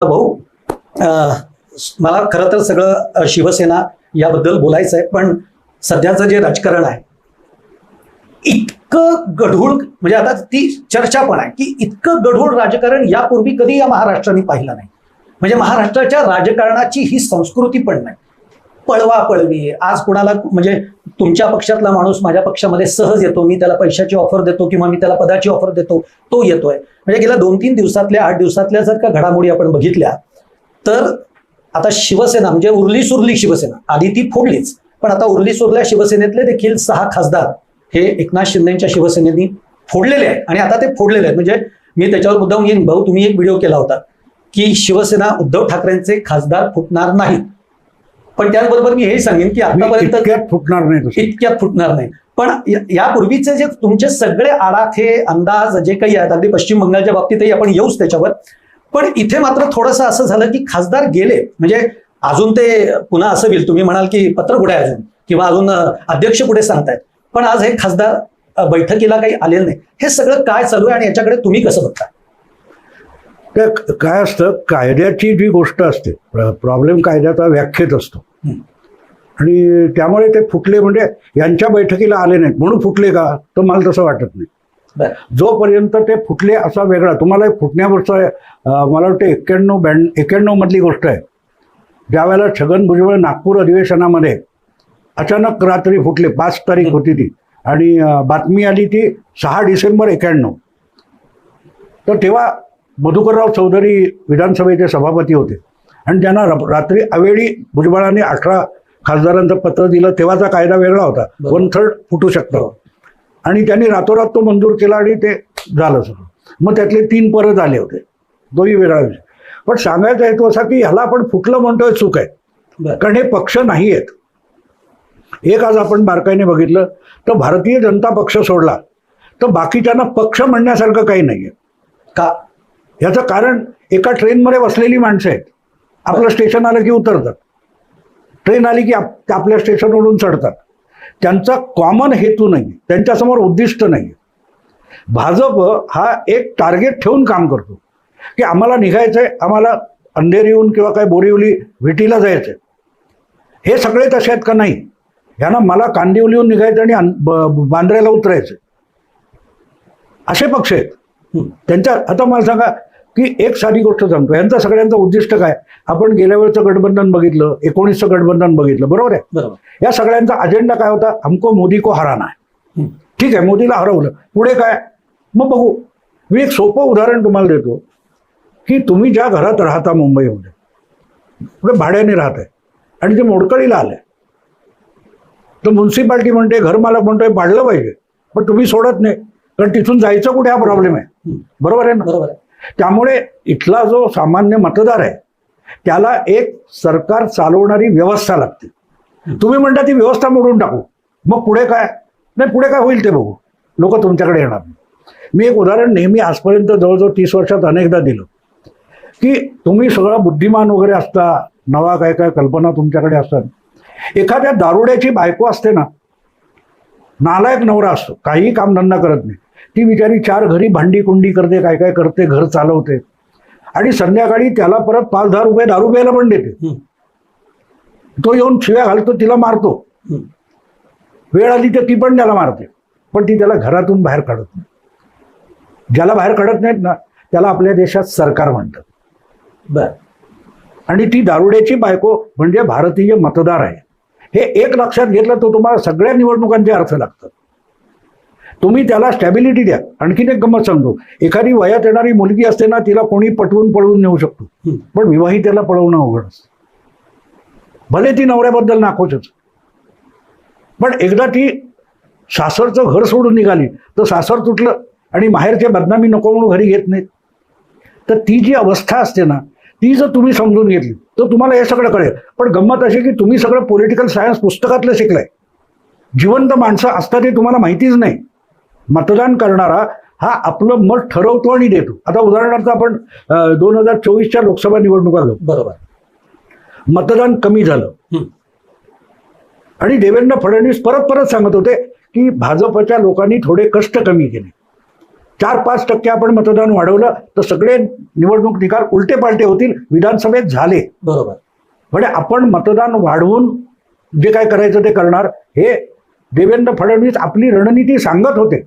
भाऊ, मला खरं तर सगळं शिवसेना याबद्दल बोलायचं आहे, पण सध्याचं जे राजकारण आहे इतकं गढूळ, म्हणजे आता ती चर्चा पण आहे की इतकं गढूळ राजकारण यापूर्वी कधी या महाराष्ट्राने पाहिलं नाही. म्हणजे महाराष्ट्राच्या राजकारणाची ही संस्कृती पण नाही. पळवापळवी, आज कुणाला म्हणजे तुमच्या पक्षातला माणूस माझ्या पक्षामध्ये सहज येतो, मी त्याला पैशाची ऑफर देतो किंवा मी त्याला पदाची ऑफर देतो, तो येतोय. म्हणजे गेल्या 2-3 दिवसातल्या 8 दिवसातल्या जर का घडामोडी आपण बघितल्या तर आता शिवसेना म्हणजे उरली सुरली शिवसेना, आधी ती फोडलीच, पण आता उरली सुरल्या शिवसेनेतले देखील 6 खासदार हे एकनाथ शिंदेच्या शिवसेनेनी फोडलेले आहेत. आणि आता ते फोडलेले आहेत म्हणजे मी त्याच्यावर मुद्दाम येईन. भाऊ, तुम्ही एक व्हिडिओ केला होता की शिवसेना उद्धव ठाकरेंचे खासदार फुटणार नाहीत, पण त्याचबरोबर मी हे सांगेन की आतापर्यंत इतक्यात फुटणार नाही. पण यापूर्वीचे जे तुमचे सगळे आडाखे अंदाज जे काही आहेत, अगदी पश्चिम बंगालच्या बाबतीतही आपण येऊच त्याच्यावर, पण इथे मात्र थोडंसं असं झालं की खासदार गेले. म्हणजे अजून ते पुन्हा असं होईल, तुम्ही म्हणाल की पत्र कुठे आहे अजून किंवा अजून अध्यक्ष पुढे सांगतायत, पण आज हे खासदार बैठकीला काही आलेलं नाही. हे सगळं काय चालू आहे आणि याच्याकडे तुम्ही कसं बघता? काय असतं, कायद्याची जी गोष्ट असते, प्रॉब्लेम कायद्याचा व्याख्येत असतो आणि त्यामुळे ते फुटले म्हणजे यांच्या बैठकीला आले नाहीत म्हणून फुटले का, तर मला तसं वाटत नाही. जोपर्यंत ते फुटले असा वेगळा, तुम्हाला एक फुटण्यावरचा मला वाटतं 91 मधली गोष्ट आहे, ज्या वेळेला छगन भुजबळ नागपूर अधिवेशनामध्ये अचानक रात्री फुटले. 5 तारीख होती ती आणि बातमी आली ती 6 डिसेंबर 91. तर तेव्हा मधुकरराव चौधरी विधानसभेचे सभापती होते आणि त्यांना रात्री अवेळी भुजबळांनी 18 खासदारांचं पत्र दिलं. तेव्हाचा कायदा वेगळा होता, 1/3 फुटू शकतं आणि त्यांनी रातोरात तो मंजूर केला आणि ते झालं सगळं. मग त्यातले 3 परत आले होते, दोन्ही वेगळा विषय. पण सांगायचा हेतू असा की ह्याला आपण फुटलं म्हणतोय चूक आहे, कारण हे पक्ष नाही आहेत. एक आज आपण बारकाईने बघितलं तर भारतीय जनता पक्ष सोडला तर बाकीच्यांना पक्ष म्हणण्यासारखं काही नाही आहे. का? याचं कारण एका ट्रेनमध्ये बसलेली माणसं आहेत, आपलं स्टेशन आलं की उतरतात, ट्रेन आली की आपल्या स्टेशनवरून चढतात. त्यांचा कॉमन हेतू नाही, त्यांच्यासमोर उद्दिष्ट नाही. भाजप हा एक टार्गेट ठेवून काम करतो की आम्हाला निघायचंय, आम्हाला अंधेरीहून किंवा काय बोरिवली व्हिटीला जायचंय. हे सगळे तसे आहेत का? नाही. ह्यांना मला कांदिवलीहून निघायचं आणि बांद्र्याला उतरायचं, असे पक्ष आहेत त्यांच्या. आता मला सांगा की एक साधी गोष्ट सांगतो, यांचं सगळ्यांचं उद्दिष्ट काय? आपण गेल्या वेळचं गठबंधन बघितलं, 19चं गठबंधन बघितलं, बरोबर आहे? बरोबर. या सगळ्यांचा अजेंडा काय होता? हमको मोदी को हराना है. ठीक आहे, मोदीला हरवलं, पुढे काय? मग बघू. मी एक सोपं उदाहरण तुम्हाला देतो की तुम्ही ज्या घरात राहता मुंबईमध्ये, पुढे भाड्याने राहत आहे आणि ते मोडकळीला आलंय, तर म्युन्सिपाल्टी म्हणते, घरमालक म्हणतोय पाडलं पाहिजे, पण तुम्ही सोडत नाही, कारण तिथून जायचं कुठे हा प्रॉब्लेम आहे. बरोबर आहे ना? बरोबर आहे. त्यामुळे इथला जो सामान्य मतदार आहे त्याला एक सरकार चालवणारी व्यवस्था लागते. तुम्ही म्हणता ती व्यवस्था मोडून टाकू, मग पुढे काय? नाही, पुढे काय होईल ते बघू, लोक तुमच्याकडे येणार. मी एक उदाहरण नेहमी आजपर्यंत जवळजवळ 30 वर्षात अनेकदा दिलं की तुम्ही सगळं बुद्धिमान वगैरे असता, नवा काय काय कल्पना तुमच्याकडे असतात. एखाद्या दारुड्याची बायको असते ना, नालायक नवरा असतो, काही कामधंदा करत नाही, ती बिचारी 4 घरी भांडी कुंडी करते, काय काय करते, घर चालवते आणि संध्याकाळी त्याला परत 5-10 रुपये दारू प्यायला पण देते. तो येऊन शिव्या घालतो, तिला मारतो, वेळ आली तर ती पण त्याला मारते, पण ती त्याला घरातून बाहेर काढत नाही. ज्याला बाहेर काढत नाहीत ना त्याला आपल्या देशात सरकार म्हणतात. बर. आणि ती दारुड्याची बायको म्हणजे भारतीय मतदार आहे. हे एक लक्षात घेतलं तर तुम्हाला सगळ्या निवडणुकांचे अर्थ लागतात. तुम्ही त्याला स्टॅबिलिटी द्या. आणखीन एक गंमत सांगतो, एखादी वयात येणारी मुलगी असते ना, तिला कोणी पटवून पळवून नेऊ शकतो, पण विवाहितेला पळवणं अवघड असतं. भले ती नवऱ्याबद्दल नाखुशच, पण एकदा ती सासरचं घर सोडून निघाली तर सासर तुटलं आणि माहेरच्या बदनामी नको म्हणून घरी घेत नाहीत. तर ती जी अवस्था असते ना, ती जर तुम्ही समजून घेतली तर तुम्हाला हे सगळं कळेल. पण गंमत अशी की तुम्ही सगळं पॉलिटिकल सायन्स पुस्तकातलं शिकलाय, जिवंत माणसं असतात हे तुम्हाला माहितीच नाही. मतदान करणारा हा आपलं मत ठरवतो आणि देतो. आता उदाहरणार्थ आपण 2024च्या लोकसभा निवडणुका घेऊ. बरोबर. मतदान कमी झालं आणि देवेंद्र फडणवीस परत सांगत होते की भाजपच्या लोकांनी थोडे कष्ट कमी केले. 4-5% आपण मतदान वाढवलं तर सगळे निवडणूक निकाल उलटे पालटे होतील, विधानसभेत झाले. बरोबर. म्हणजे आपण मतदान वाढवून जे काय करायचं ते करणार, हे देवेंद्र फडणवीस आपली रणनीती सांगत होते.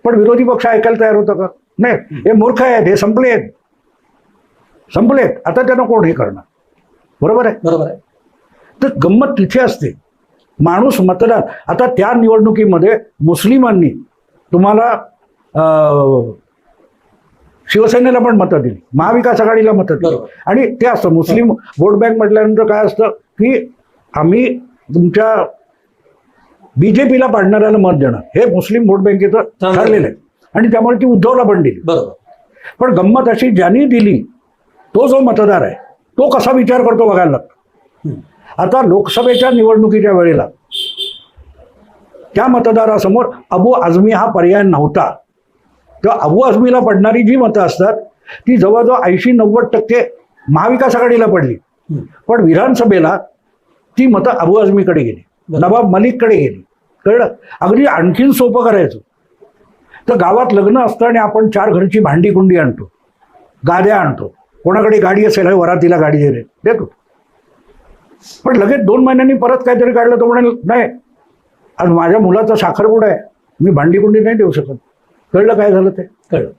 पण विरोधी पक्ष ऐकायला तयार होतं का? नाही. हे मूर्ख आहेत, हे संपलेत. आता त्यांना कोण हे करणार? बरोबर आहे. बरोबर आहे. तर गंमत तिथे असते. माणूस मतदान, आता त्या निवडणुकीमध्ये मुस्लिमांनी तुम्हाला शिवसेनेला पण मतं दिली, महाविकास आघाडीला मतं दिली. आणि ते असतं मुस्लिम वोट बँक म्हटल्यानंतर काय असतं की आम्ही तुमच्या बीजेपीला पाडणाऱ्याला मत देणार, हे मुस्लिम वोट बँकेचं ठरलेलं आहे. आणि त्यामुळे ती उद्धवला पण दिली. बरोबर. पण गंमत अशी, ज्यांनी दिली तो जो मतदार आहे तो कसा विचार करतो बघायला लागतो. आता लोकसभेच्या निवडणुकीच्या वेळेला त्या मतदारासमोर अबू आझमी हा पर्याय नव्हता. तेव्हा अबू आझमीला पडणारी जी मतं असतात ती जवळजवळ 80-90% महाविकास आघाडीला पडली. पण विधानसभेला ती मतं अबू आझमीकडे गेली, नवाब मलिककडे गेली. कळलं? अगदी आणखीन सोपं करायचं तर गावात लग्न असतं आणि आपण 4 घरची भांडी कुंडी आणतो, गाद्या आणतो. कोणाकडे गाडी असेल, वरातीला गाडी देतो. पण लगेच 2 महिन्यांनी परत काहीतरी काढलं तर म्हणाल नाही, आज माझ्या मुलाचा साखरपुडा आहे, मी भांडी कुंडी नाही देऊ शकत. कळलं काय झालं ते? कळलं.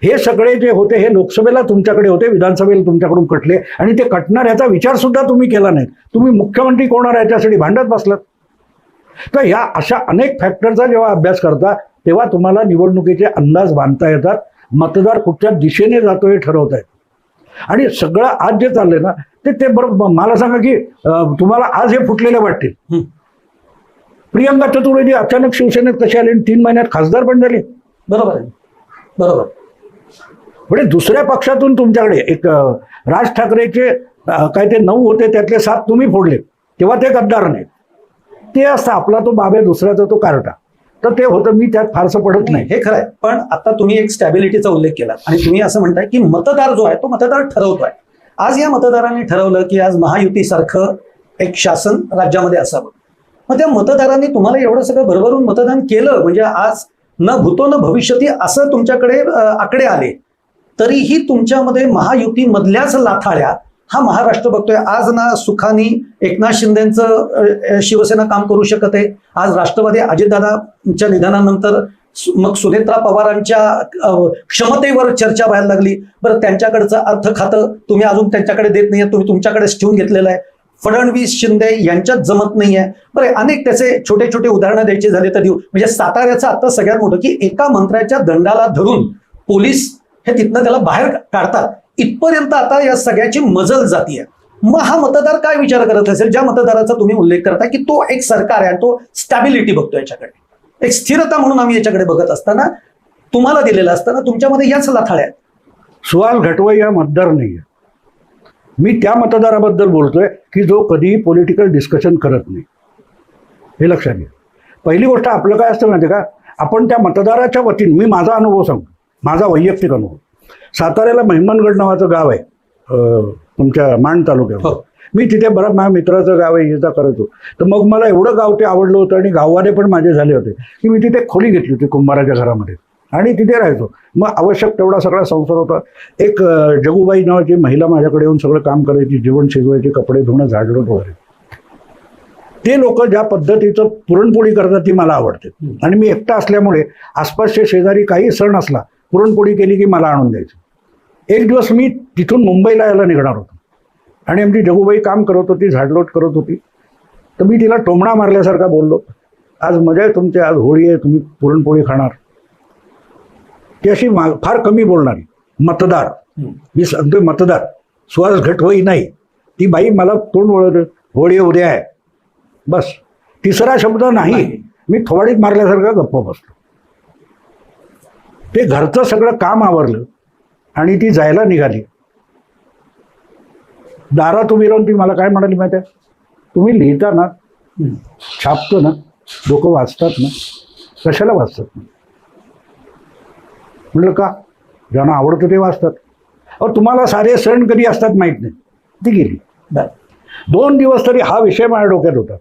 हे सगळे जे होते हे लोकसभेला तुमच्याकडे होते, विधानसभेला तुमच्याकडून कटले. आणि ते कटणार याचा विचार सुद्धा तुम्ही केला नाही. तुम्ही मुख्यमंत्री कोण होणार याच्यासाठी भांडत बसलात. तर ह्या अशा अनेक फॅक्टरचा जेव्हा अभ्यास करता तेव्हा तुम्हाला निवडणुकीचे अंदाज बांधता येतात. मतदार कुठच्या दिशेने जातो हे ठरवता येतं. आणि सगळं आज जे चाललंय ना ते बरोबर. मला सांगा की तुम्हाला आज हे फुटलेले वाटतील. प्रियंका चतुर्वेदी अचानक शिवसेनेत कशी आली, 3 महिन्यात खासदार पण झाली. बरोबर आहे. बरोबर. म्हणजे दुसऱ्या पक्षातून तुमच्याकडे एक राज ठाकरेचे काय ते 9 होते, त्यातले 7 तुम्ही फोडले, तेव्हा ते गद्दार नाहीत. ते असतं आपला तो बाबे, दुसऱ्याचा तो कार्टा. तर ते होतं, मी त्यात फारसं पडत नाही. हे खरं आहे. पण आता तुम्ही एक स्टॅबिलिटीचा उल्लेख केला आणि तुम्ही असं म्हणताय की मतदार जो आहे तो मतदार ठरवतोय. आज या मतदारांनी ठरवलं की आज महायुतीसारखं एक शासन राज्यामध्ये असावं. मग त्या मतदारांनी तुम्हाला एवढं सगळं भरभरून मतदान केलं, म्हणजे आज न भूतो न भविष्यती असं तुमच्याकडे आकडे आले, तरीही तुमच्यामध्ये महायुतीमधल्याच लाथाळ्या हा महाराष्ट्र बघतोय. आज ना सुखानी एकनाथ शिंदेचं शिवसेना काम करू शकत आहे. आज राष्ट्रवादी अजितदादांच्या निधनानंतर मग सुनेत्रा पवारांच्या क्षमतेवर चर्चा व्हायला लागली. बरं, त्यांच्याकडचं अर्थ खातं तुम्ही अजून त्यांच्याकडे देत नाहीये, तुम्ही तुमच्याकडेच ठेवून घेतलेलं आहे. फडणवीस शिंदे यांच्यात जमत नाहीये. बरं, अनेक त्याचे छोटे छोटे उदाहरणं द्यायची झाले तर देऊ. म्हणजे साताऱ्याचं आता सगळ्यात मोठं की एका मंत्र्याच्या दंडाला धरून पोलीस हे तिथनं त्याला बाहेर काढतात, इथपर्यंत आता या सगळ्याची मजल जातीये. मग हा मतदार काय विचार करत असेल, ज्या मतदाराचा तुम्ही उल्लेख करता की तो एक सरकार आहे, तो स्टॅबिलिटी बघतो याच्याकडे, एक स्थिरता म्हणून आम्ही याच्याकडे बघत असताना तुम्हाला दिलेलं असताना तुमच्यामध्ये याच लाथाळ्या आहेत. सुहास घटवई हा मतदार नाहीये. मी त्या मतदाराबद्दल बोलतोय की जो कधीही पॉलिटिकल डिस्कशन करत नाही. हे लक्षात घ्या. पहिली गोष्ट आपलं काय असतं माहिती का, आपण त्या मतदाराच्या वतीने, मी माझा अनुभव सांगतो, माझा वैयक्तिक अनुभव. साताऱ्याला महिमनगड नावाचं गाव आहे तुमच्या माण तालुक्यात. मी तिथे बरं, माझ्या मित्राचं गाव आहे, येता करायचो. तर मग मला एवढं गाव ते आवडलं होतं आणि गाववाले पण माझे झाले होते की मी तिथे खोली घेतली होती कुंभाराच्या घरामध्ये आणि तिथे राहायचो. मग आवश्यक तेवढा सगळा संसार होता. एक जगूबाई नावाची महिला माझ्याकडे येऊन सगळं काम करायची, जेवण शिजवायचे, कपडे धुणं, झाडलोट वगैरे. ते लोक ज्या पद्धतीचं पुरणपोळी करतात ती मला आवडते. आणि मी एकटा असल्यामुळे आसपासचे शेजारी काही सण असला, पुरणपोळी केली की मला आणून द्यायचं. एक दिवस मी तिथून मुंबईला यायला निघणार होतो आणि आमची जगूबाई काम करत होती, झाडलोट करत होती. तर मी तिला टोमणा मारल्यासारखा बोललो, आज मजा आहे तुमची, आज होळी आहे, तुम्ही पुरणपोळी खाणार. ती अशी फार कमी बोलणारी मतदार, मी सांगतोय मतदार, सुहास घटवई नाही. ती बाई मला तोंड वळत, होळी उद्या आहे, बस. तिसरा शब्द नाही. मी थोबाडीत मारल्यासारखा गप्प बसलो. ते घरचं सगळं काम आवरलं आणि ती जायला निघाली. दारात उभी राहून ती मला काय म्हणाली माहिती आहे, तुम्ही लिहिता ना, छापतो ना, लोक वाचतात ना, कशाला वाचतात ना? म्हटलं का, ज्यांना आवडतं ते वाचतात. अहो, तुम्हाला सारे सण कधी असतात माहीत नाही. ती गेली. 2 दिवस तरी हा विषय माझ्या डोक्यात होता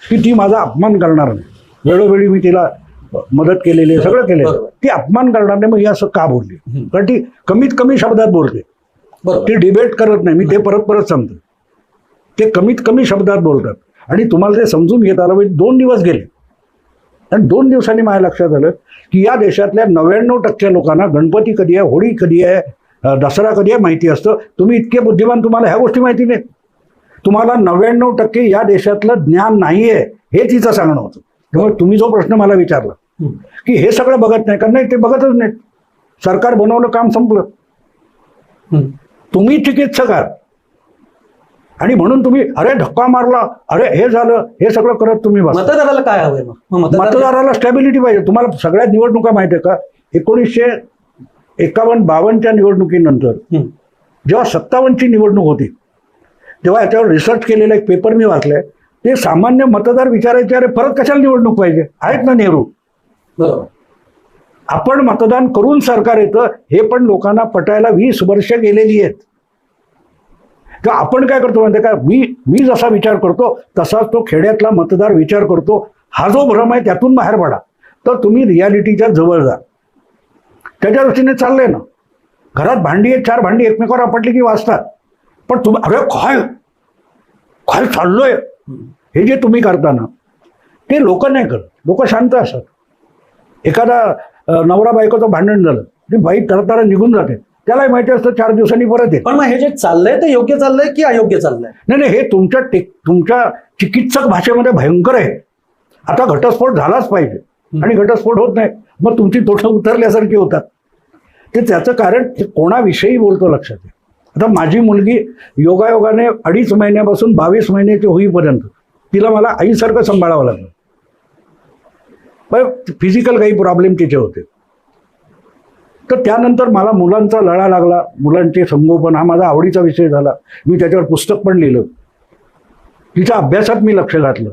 की ती माझा अपमान करणार नाही. वेळोवेळी मी तिला मदत केलेली आहे, सगळं केलेलं आहे. बरोबर. ती अपमान करणार नाही, मग ही असं का बोलली? कारण ती कमीत कमी शब्दात बोलते, बरोबर. ती डिबेट करत नाही. मी ते परत परत सांगतो, ते कमीत कमी शब्दात बोलतात. आणि तुम्हाला ते समजून घेता आलं पाहिजे. 2 दिवस गेले आणि 2 दिवसांनी माझ्या लक्षात आलं की या देशातल्या 99% लोकांना गणपती कधी आहे, होळी कधी आहे, दसरा कधी आहे माहिती असतं. तुम्ही इतके बुद्धिमान, तुम्हाला ह्या गोष्टी माहिती नाहीत. तुम्हाला 99% या देशातलं ज्ञान नाहीये, हे तिचं सांगणं होतं. त्यामुळे तुम्ही जो प्रश्न मला विचारला की हे सगळं बघत नाही, कारण नाही, ते बघतच नाहीत. सरकार बनवलं, काम संपलं. तुम्ही चिकित्सक आहात आणि म्हणून तुम्ही अरे धक्का मारला, अरे हे झालं, हे सगळं करत तुम्ही बसा. मतदाराला काय हवंय मग? मतदाराला स्टॅबिलिटी पाहिजे. तुम्हाला सगळ्यात निवडणुका माहिती आहे का? 1951-52च्या निवडणुकीनंतर जेव्हा 57ची निवडणूक होती, तेव्हा याच्यावर रिसर्च केलेला एक पेपर मी वाचलाय. ते सामान्य मतदार विचारायचे, अरे परत कशाला निवडणूक पाहिजे, आहेत ना नेहरू. बरोबर. आपण मतदान करून सरकार येतं, हे पण लोकांना पटायला 20 वर्ष गेलेली आहेत. तर आपण काय करतो माहिती का? मी जसा विचार करतो तसाच तो खेड्यातला मतदार विचार करतो. हा जो भ्रम आहे त्यातून बाहेर पडा, तर तुम्ही रियालिटीच्या जवळ जा. त्याच्या दृष्टीने चाललंय ना, घरात भांडी आहेत, 4 भांडी एकमेकावर आपटली की वाजतात. पण तुम्ही अरे काय काय चाललोय, हे जे तुम्ही करताना ते लोक नाही करत. लोक शांत असतात. एखादा नवरा बायकोचं भांडण झालं, ती बाई तरतारा निघून जाते, त्यालाही माहिती असतं 4 दिवसांनी परत येते. पण मग हे जे चाललंय ते योग्य चाललंय की अयोग्य चाललंय? नाही, हे तुमच्या चिकित्सक भाषेमध्ये भयंकर आहे. आता घटस्फोट झालाच पाहिजे आणि घटस्फोट होत नाही, मग तुमची तोटं उतरल्यासारखी होतात. ते त्याचं कारण कोणाविषयी बोलतो लक्षात आहे. आता माझी मुलगी योगायोगाने 2.5 महिन्यापासून 22 महिन्याची होईपर्यंत तिला मला आईसारखं सांभाळावं लागलं. पण फिजिकल काही प्रॉब्लेम तिचे होते. तर त्यानंतर मला मुलांचा लळा लागला. मुलांचे संगोपन हा माझा आवडीचा विषय झाला. मी त्याच्यावर पुस्तक पण लिहिलं. तिच्या अभ्यासात मी लक्ष घातलं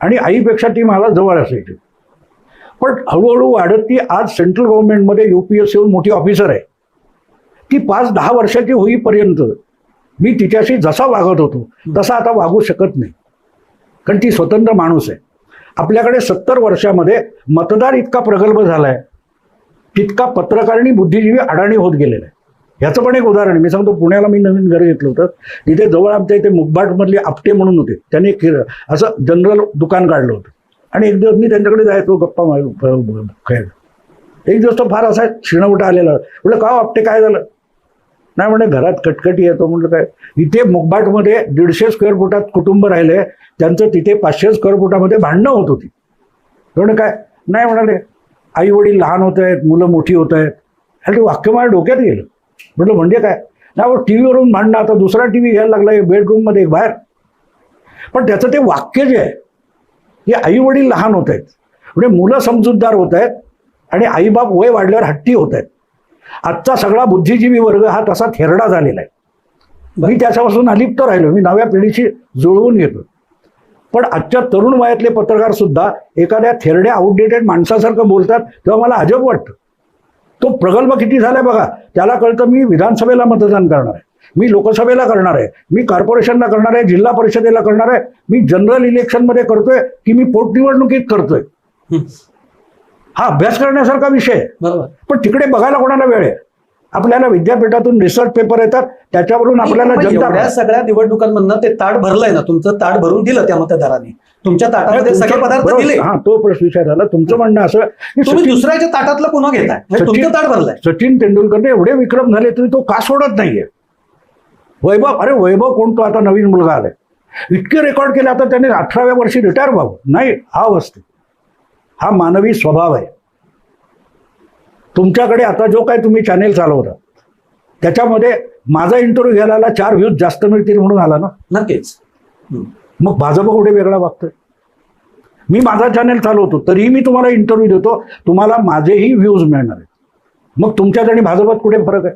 आणि आईपेक्षा ती मला जवळ असायची. पण हळूहळू वाढत ती आज सेंट्रल गव्हर्नमेंटमध्ये UPSC येऊन मोठी ऑफिसर आहे. ती 5-10 वर्षाची होईपर्यंत मी तिच्याशी जसा वागत होतो तसा आता वागू शकत नाही, कारण ती स्वतंत्र माणूस आहे. आपल्याकडे 70 वर्षामध्ये मतदार इतका प्रगल्भ झालाय, तितका पत्रकारिणी बुद्धिजीवी अडाणी होत गेलेला आहे. ह्याचं पण एक उदाहरण मी सांगतो. पुण्याला मी नवीन घर घेतलं होतं. तिथे जवळ आमच्या इथे मुगबाटमधले आपटे म्हणून होते. त्यांनी असं जनरल दुकान काढलं होतं आणि एक दिवस मी त्यांच्याकडे जायचो गप्पा खेळ. एक दिवस तो फार असा शिणवटा आलेला. म्हटलं का आपटे, काय झालं? नाही म्हणे घरात कटकटी येतो. म्हटलं काय? इथे मुगबाटमध्ये 150 स्क्वेअर फुटात कुटुंब राहिले, त्यांचं तिथे 500 स्क्वेअर फुटामध्ये भांडणं होत होती. म्हणून काय? नाही म्हणाले आई वडील लहान होत आहेत, मुलं मोठी होत आहेत. आणि ते वाक्य माझ्या डोक्यात गेलं. म्हटलं म्हणजे काय? नाही TV वरून भांडणं, आता दुसरा TV घ्यायला लागला बेडरूममध्ये एक बाहेर. पण त्याचं ते वाक्य जे आहे, हे आई वडील लहान होत आहेत, म्हणजे मुलं समजूतदार होत आहेत आणि आईबाप वय वाढल्यावर हट्टी होत आहेत. आजचा सगळा बुद्धिजीवी वर्ग हा तसा थेरडा झालेला आहे. मी त्याच्यापासून अलिप्त राहिलो. मी नव्या पिढीशी जुळवून घेतो. पण आजच्या तरुण वयातले पत्रकार सुद्धा एखाद्या थेरड्या आउटडेटेड माणसासारखं बोलतात, तेव्हा मला अजब वाटतं. तो प्रगल्भ किती झालाय बघा. त्याला कळतं मी विधानसभेला मतदान करणार आहे, मी लोकसभेला करणार आहे, मी कॉर्पोरेशनला करणार आहे, जिल्हा परिषदेला करणार आहे, मी जनरल इलेक्शनमध्ये करतोय की मी पोटनिवडणुकीत करतोय. हा अभ्यास करण्यासारखा विषय आहे. बरोबर. पण तिकडे बघायला कोणाला वेळ आहे? आपल्याला विद्यापीठातून रिसर्च पेपर येतात, त्याच्यावरून आपल्याला जनता. एवढ्या सगळ्या निवडणुकांमधनं ते ताट भरलंय ना, तुमचं ताट भरून दिलं त्या मतदारांनी. तुमच्या ताटामध्ये सगळे पदार्थ दिले. हा, तो प्रश्न विचार झाला. तुमचं म्हणणं असं की तुम्ही दुसऱ्याच्या ताटातलं पुन्हा घेताय, म्हणजे तुमचं ताट भरलंय. सचिन तेंडुलकरने एवढे विक्रम झाले तरी तो का सोडत नाहीये? वैभव, अरे वैभव कोण? तो आता नवीन मुलगा आलाय, इतके रेकॉर्ड केले, आता त्याने 18व्या वर्षी रिटायर व्हावं. नाही, हा वस्तू, हा मानवी स्वभाव आहे. तुमच्याकडे आता जो काय तुम्ही चॅनेल चालवता त्याच्यामध्ये माझा इंटरव्ह्यू घ्यायला आला, 4 व्ह्यूज जास्त मिळतील म्हणून आला ना. नक्कीच. मग भाजप कुठे वेगळा वागतोय? मी माझा चॅनेल चालवतो तरीही मी तुम्हाला इंटरव्ह्यू देतो, तुम्हाला माझेही व्ह्यूज मिळणार आहेत. मग तुमच्यात आणि भाजपात कुठे फरक आहे?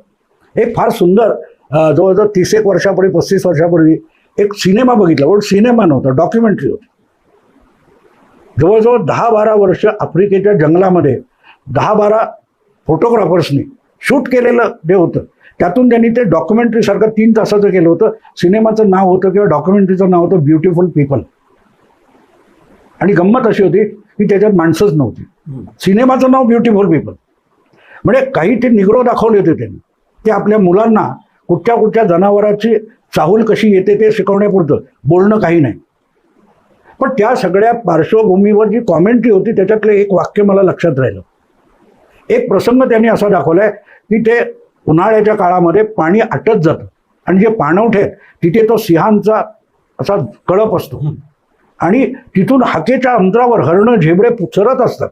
एक फार सुंदर जवळजवळ 30 वर्षापूर्वी 35 वर्षापूर्वी एक सिनेमा बघितला. पण सिनेमा नव्हता, डॉक्युमेंटरी होती. जवळजवळ 10-12 वर्ष आफ्रिकेच्या जंगलामध्ये 10-12 फोटोग्राफर्सनी शूट केलेलं जे होतं, त्यातून त्यांनी ते डॉक्युमेंटरी सारखं 3 तासाचं केलं होतं. सिनेमाचं नाव होतं किंवा डॉक्युमेंटरीचं नाव होतं ब्युटिफुल पीपल. आणि गंमत अशी होती की त्याच्यात माणसंच नव्हती. हम्म. सिनेमाचं नाव ब्युटिफुल पीपल, म्हणजे काही ते निग्रो दाखवले होते त्यांनी. ते आपल्या मुलांना कुठच्या कुठच्या जनावराची चाहूल कशी येते ते शिकवण्यापुरतं, बोलणं काही नाही. पण त्या सगळ्या पार्श्वभूमीवर जी कॉमेंट्री होती त्याच्यातलं एक वाक्य मला लक्षात राहिलं. एक प्रसंग त्यांनी असा दाखवलाय की ते उन्हाळ्याच्या काळामध्ये पाणी आटत जातं आणि जे पाणवठे आहेत तिथे तो सिंहांचा असा कळप असतो आणि तिथून हाकेच्या अंतरावर हरणं झेबडे चरत असतात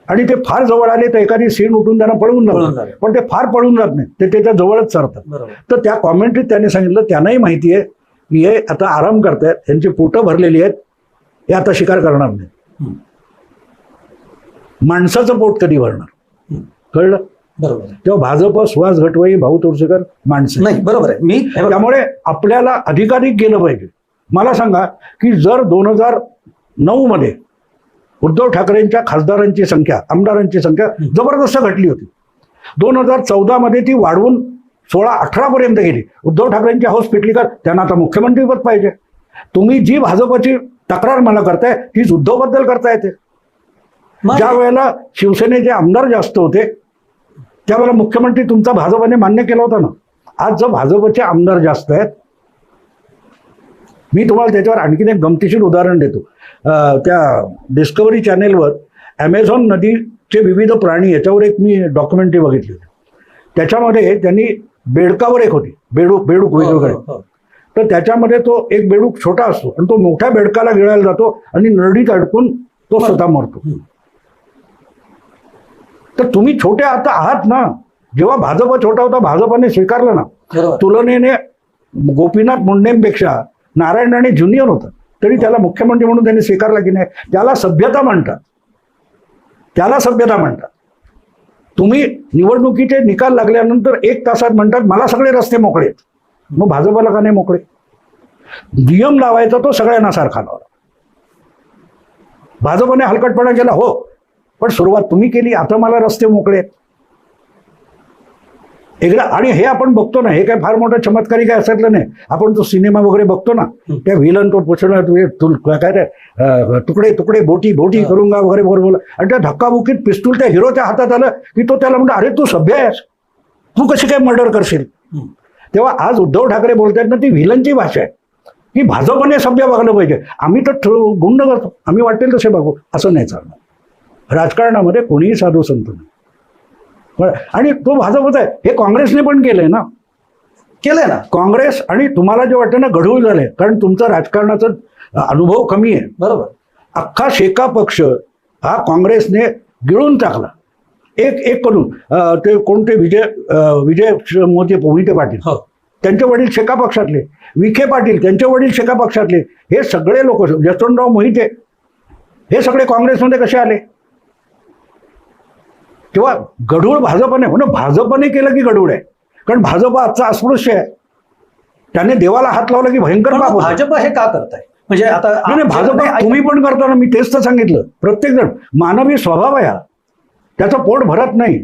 आणि ते फार जवळ आले तर एखादी सीन उठून त्यांना पळवून जातात, पण ते फार पळून जात नाही, ते त्याच्या जवळच चरतात. बरोबर. तर त्या कॉमेंट्रीत त्यांनी सांगितलं त्यांनाही माहिती आहे की हे आता आराम करतायत, त्यांची पोटं भरलेली आहेत, हे आता शिकार करणार नाही. हम्म. माणसाचं पोट कधी भरणार, हम्म. कळलं? बरोबर. तेव्हा भाजप, सुहास घटवई, भाऊ तोरसेकर माणसं. नाही, बरोबर आहे. मी हे बघा, त्यामुळे आपल्याला अधिकाधिक गेलं पाहिजे. मला सांगा की जर 2009 मध्ये उद्धव ठाकरेंच्या खासदारांची संख्या, आमदारांची संख्या जबरदस्त घटली होती, 2014 मध्ये ती वाढवून 16-18 पर्यंत गेली. उद्धव ठाकरेंची हौस पेटली का त्यांना आता मुख्यमंत्रीपद पाहिजे. तुम्ही जी भाजपची तक्रार मला करताय तीच उद्धवबद्दल करता येते. ज्या वेळेला शिवसेनेचे आमदार जास्त होते त्यावेळेला मुख्यमंत्री तुमचा भाजपने मान्य केला होता ना. आज जर भाजपचे आमदार जास्त आहेत, मी तुम्हाला त्याच्यावर आणखीन एक गमतीशीर उदाहरण देतो. त्या डिस्कव्हरी चॅनेलवर ॲमेझॉन नदीचे विविध प्राणी याच्यावर एक मी डॉक्युमेंटरी बघितली होती. त्याच्यामध्ये त्यांनी बेडकावर एक होती, बेडूक वेगवेगळे. तर त्याच्यामध्ये तो एक बेडूक छोटा असतो आणि तो मोठ्या बेडकाला गिळायला जातो आणि नरडीत अडकून तो स्वतः मरतो. तर तुम्ही छोटे आता आहात ना. जेव्हा भाजप छोटा होता भाजपने स्वीकारलं ना. तुलनेने गोपीनाथ मुंडेंपेक्षा नारायण राणे ज्युनियर होता तरी त्याला मुख्यमंत्री म्हणून त्यांनी स्वीकारला की नाही. त्याला सभ्यता म्हणतात, त्याला सभ्यता म्हणतात. तुम्ही निवडणुकीचे निकाल लागल्यानंतर 1 तासात म्हणतात मला सगळे रस्ते मोकळे आहेत. मग भाजपला का नाही मोकळे? नियम लावायचा तो सगळ्यांना सारखा लावला. भाजपने हलकटपणा केला हो, पण सुरुवात तुम्ही केली. आता मला रस्ते मोकळे आहेत एकदा. आणि हे आपण बघतो ना, हे काय फार मोठा चमत्कारी काय असतलं नाही. आपण तो सिनेमा वगैरे बघतो ना, त्या व्हिलन तो पुछला काय रे तुकडे तुकडे बोटी बोटी करूंगा वगैरे बरोबर, आणि त्या धक्काबुकीत पिस्तूल त्या हिरोच्या हातात आलं की तो त्याला म्हणतो अरे तू सभ्य आहेस, तू कशी काय मर्डर करशील. तेव्हा आज उद्धव ठाकरे बोलतायत ना, ती व्हिलनची भाषा आहे की भाजपने सभ्य बघायला पाहिजे. आम्ही तर गुंड करतो, आम्ही वाटेल तसे बघू, असं नाही चालणार. राजकारणामध्ये कोणीही साधू संत नाही. आणि तो भाजपच आहे. हे काँग्रेसने पण केलंय ना, केलंय ना काँग्रेस. आणि तुम्हाला जे वाटतं ना गढूळ झालंय कारण तुमचा राजकारणाचा अनुभव कमी आहे. बरोबर. अख्खा शेका पक्ष हा काँग्रेसने गिळून टाकला एक एक करून. ते कोणते विजय मोहिते पाटील, त्यांचे वडील शेका पक्षातले, विखे पाटील त्यांचे वडील शेका पक्षातले, हे सगळे लोक, यशवंतराव मोहिते, हे सगळे काँग्रेसमध्ये कसे आले. तेव्हा गढूळ भाजपने, म्हणून भाजपने केलं की गढूळ आहे. कारण भाजप आजचा अस्पृश्य आहे, त्याने देवाला हात लावला की भयंकर पाप. भाजप हे का करताय म्हणजे आता नाही भाजप तुम्ही पण करता ना. मी तेच तर सांगितलं, प्रत्येक जण मानवी स्वभाव आहे हा, त्याचं पोट भरत नाही.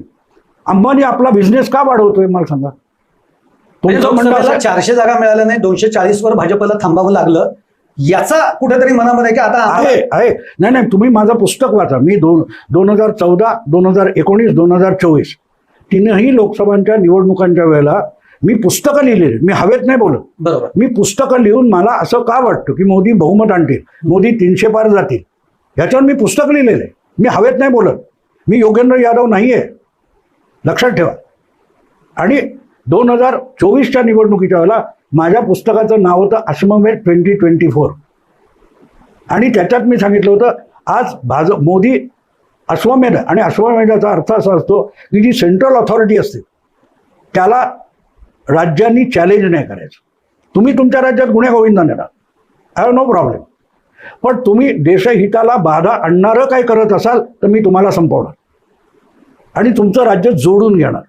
अंबानी आपला बिझनेस का वाढवतोय मला सांगा. तुमचं म्हणणं असं 400 जागा मिळाल्या नाही, 240 वर भाजपला थांबावं लागलं, याचा कुठेतरी मनामध्ये की आता आहे. नाही तुम्ही माझं पुस्तक वाचा. मी 2014, 2019, 2024 तीनही लोकसभांच्या निवडणुकांच्या वेळेला मी पुस्तकं लिहिलेली. मी हवेत नाही बोलत. बरोबर. मी पुस्तकं लिहून मला असं का वाटतं की मोदी बहुमत आणतील, मोदी 300 पार जातील, ह्याच्यावर मी पुस्तक लिहिलेलं आहे. मी हवेत नाही बोलत. मी योगेंद्र यादव नाही आहे, लक्षात ठेवा. आणि 2024च्या निवडणुकीच्या वेळेला माझ्या पुस्तकाचं नाव होतं अश्वमेध 2024. आणि त्याच्यात मी सांगितलं होतं आज मोदी अश्वमेध, आणि अश्वमेधाचा अर्थ असा असतो की जी सेंट्रल ऑथॉरिटी असते त्याला राज्यांनी चॅलेंज नाही करायचं. तुम्ही तुमच्या राज्यात गुन्हेगोविंदाने राहा, आय हॅव नो प्रॉब्लेम. पण तुम्ही देशहिताला बाधा आणणारं काय करत असाल तर मी तुम्हाला संपवणार आणि तुमचं राज्य जोडून घेणार.